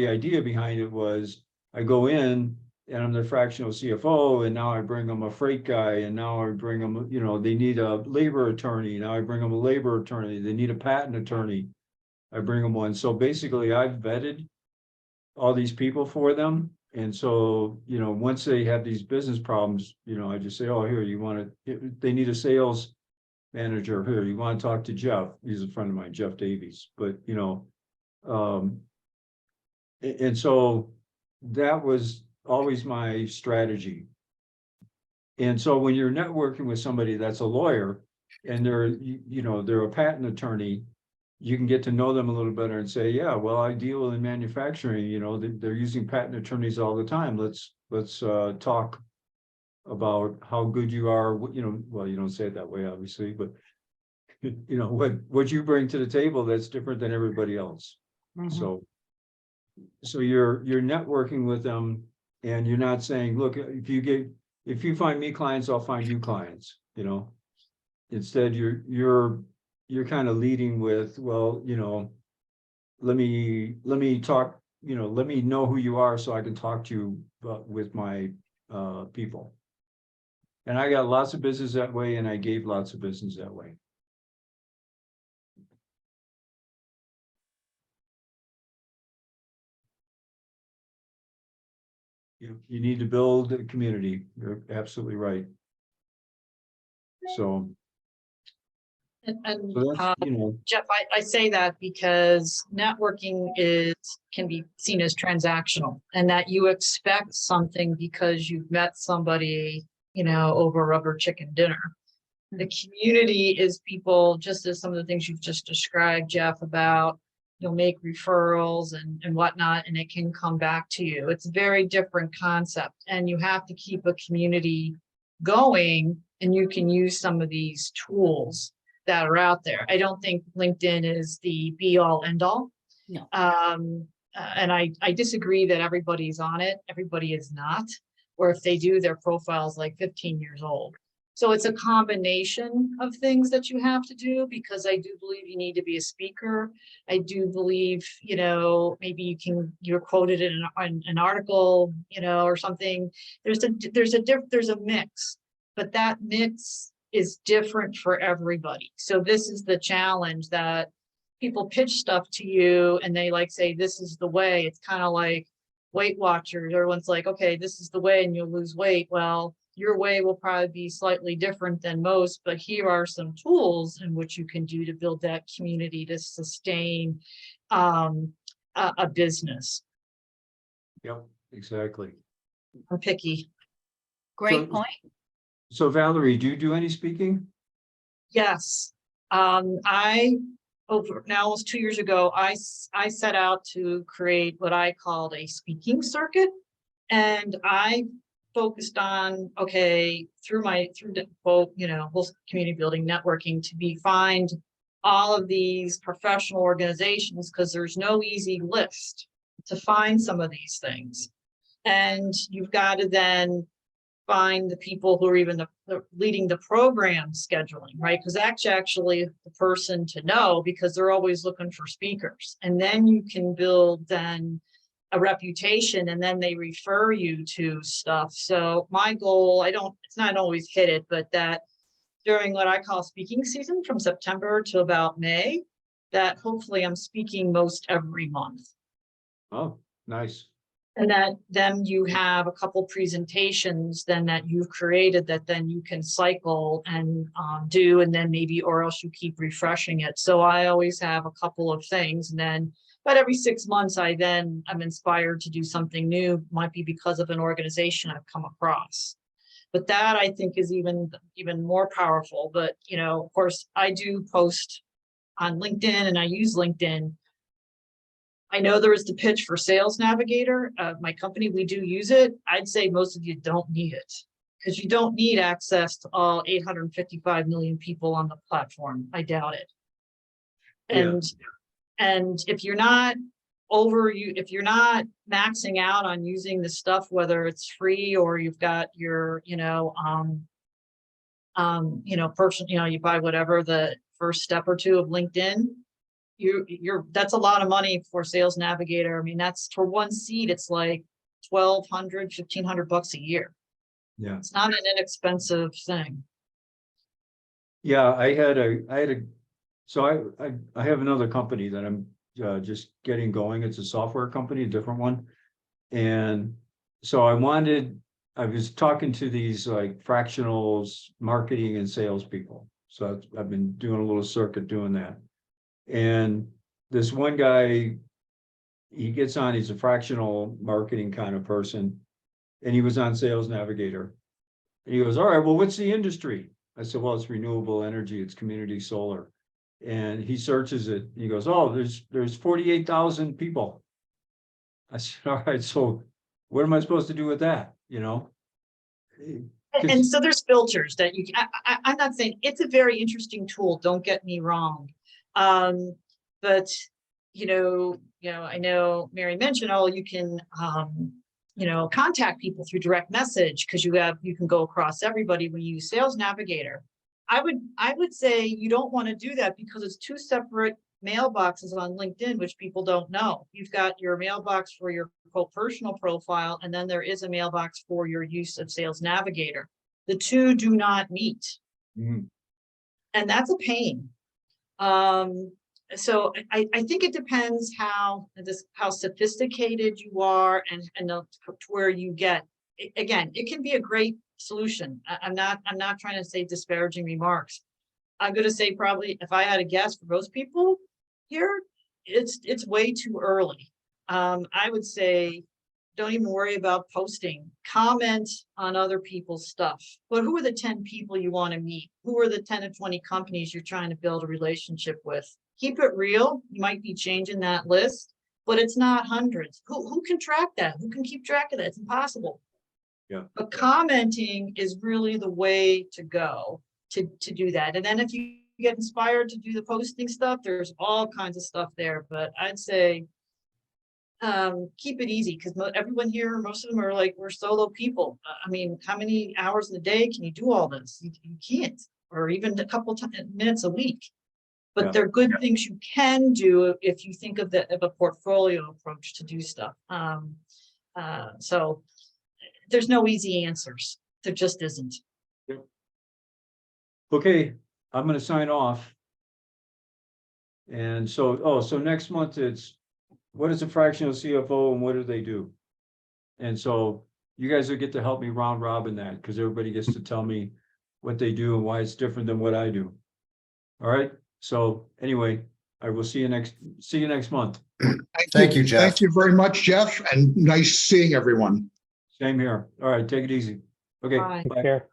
idea behind it was I go in and I'm the fractional CFO, and now I bring them a freight guy, and now I bring them, you know, they need a labor attorney. Now I bring them a labor attorney. They need a patent attorney. I bring them one. So basically I've vetted all these people for them. And so, you know, once they have these business problems, you know, I just say, oh, here, they need a sales manager here. You want to talk to Jeff? He's a friend of mine, Jeff Davies, but you know, and so that was always my strategy. And so when you're networking with somebody that's a lawyer and they're a patent attorney, you can get to know them a little better and say, yeah, well, I deal in manufacturing, you know, they're using patent attorneys all the time. Let's talk about how good you are, you know, well, you don't say it that way, obviously, but you know, what you bring to the table that's different than everybody else. Mhm. So you're networking with them, and you're not saying, look, if you find me clients, I'll find you clients, you know. Instead, you're kind of leading with, well, you know, let me talk, you know, let me know who you are so I can talk to you with my people. And I got lots of business that way, and I gave lots of business that way. You need to build a community. You're absolutely right. So And that's, you know, Jeff, I say that because networking can be seen as transactional, and that you expect something because you've met somebody, you know, over rubber chicken dinner. The community is people, just as some of the things you've just described, Jeff, about you'll make referrals and whatnot, and it can come back to you. It's a very different concept, and you have to keep a community going, and you can use some of these tools that are out there. I don't think LinkedIn is the be all end all. No. And I disagree that everybody's on it. Everybody is not, or if they do, their profile is like 15 years old. So it's a combination of things that you have to do, because I do believe you need to be a speaker. I do believe, you know, maybe you're quoted in an article, you know, or something. There's a mix, but that mix is different for everybody. So this is the challenge, that people pitch stuff to you and they like say, this is the way. It's kind of like Weight Watchers. Everyone's like, okay, this is the way and you'll lose weight. Well, your way will probably be slightly different than most, but here are some tools in which you can do to build that community to sustain a business. Yep, exactly. I'm picky. Great So- point. So Valerie, do you do any speaking? Yes. Over now almost 2 years ago, I set out to create what I called a speaking circuit. And I focused on, okay, through the whole, you know, whole community building networking, to find all of these professional organizations, because there's no easy list to find some of these things. And you've got to then find the people who are even the leading the program scheduling, right? Because that's actually the person to know, because they're always looking for speakers. And then you can build then a reputation, and then they refer you to stuff. So my goal, it's not always hit it, but that during what I call speaking season, from September to about May, that hopefully I'm speaking most every month. Oh, nice. And that then you have a couple presentations then that you've created that then you can cycle and do, and then maybe, or else you keep refreshing it. So I always have a couple of things, and then, but every 6 months I'm inspired to do something new. Might be because of an organization I've come across. But that I think is even more powerful. But, you know, of course, I do post on LinkedIn and I use LinkedIn. I know there is the pitch for Sales Navigator. My company, we do use it. I'd say most of you don't need it, because you don't need access to all 855 million people on the platform. I doubt it. And if you're not if you're not maxing out on using the stuff, whether it's free or you've got your, you buy whatever the first step or two of LinkedIn, that's a lot of money for Sales Navigator. I mean, that's for one seat, it's like $1,200, $1,500 a year. Yeah. It's not an inexpensive thing. Yeah, so I have another company that I'm just getting going. It's a software company, a different one. And so I was talking to these like fractionals, marketing and sales people. So I've been doing a little circuit doing that. And this one guy, he gets on, he's a fractional marketing kind of person. And he was on Sales Navigator. And he goes, all right, well, what's the industry? I said, well, it's renewable energy, it's community solar. And he searches it. He goes, oh, there's 48,000 people. I said, all right, so what am I supposed to do with that? You know? And so there's filters that I'm not saying it's a very interesting tool. Don't get me wrong. But I know Mary mentioned, you can, contact people through direct message, because you can go across everybody when you use Sales Navigator. I would say you don't want to do that, because it's two separate mailboxes on LinkedIn, which people don't know. You've got your mailbox for your personal profile, and then there is a mailbox for your use of Sales Navigator. The two do not meet. Mhm. And that's a pain. So I think it depends how sophisticated you are and to where you get. Again, it can be a great solution. I'm not trying to say disparaging remarks. I'm going to say, probably, if I had a guess, for most people here, it's way too early. I would say, don't even worry about posting. Comment on other people's stuff. But who are the 10 people you want to meet? Who are the 10 to 20 companies you're trying to build a relationship with? keep it real. You might be changing that list, but it's not hundreds. Who can track that? Who can keep track of that? It's impossible. Yeah. But commenting is really the way to go to do that. And then if you get inspired to do the posting stuff, there's all kinds of stuff there. But I'd say keep it easy, because everyone here, most of them are like, we're solo people. I mean, how many hours in the day can you do all this? You can't, or even a couple minutes a week. But Yeah. they're good things you can do if you think of a portfolio approach to do stuff. So there's no easy answers. There just isn't. Okay, I'm gonna sign off. And so, so next month it's, what is a fractional CFO and what do they do? And so you guys will get to help me round robin that, because everybody gets to tell me what they do and why it's different than what I do. All right, so anyway, I will see you next month. Thank you, Jeff. Thank you very much, Jeff, and nice seeing everyone. Same here. All right, take it easy. Okay. Bye. bye. Take care.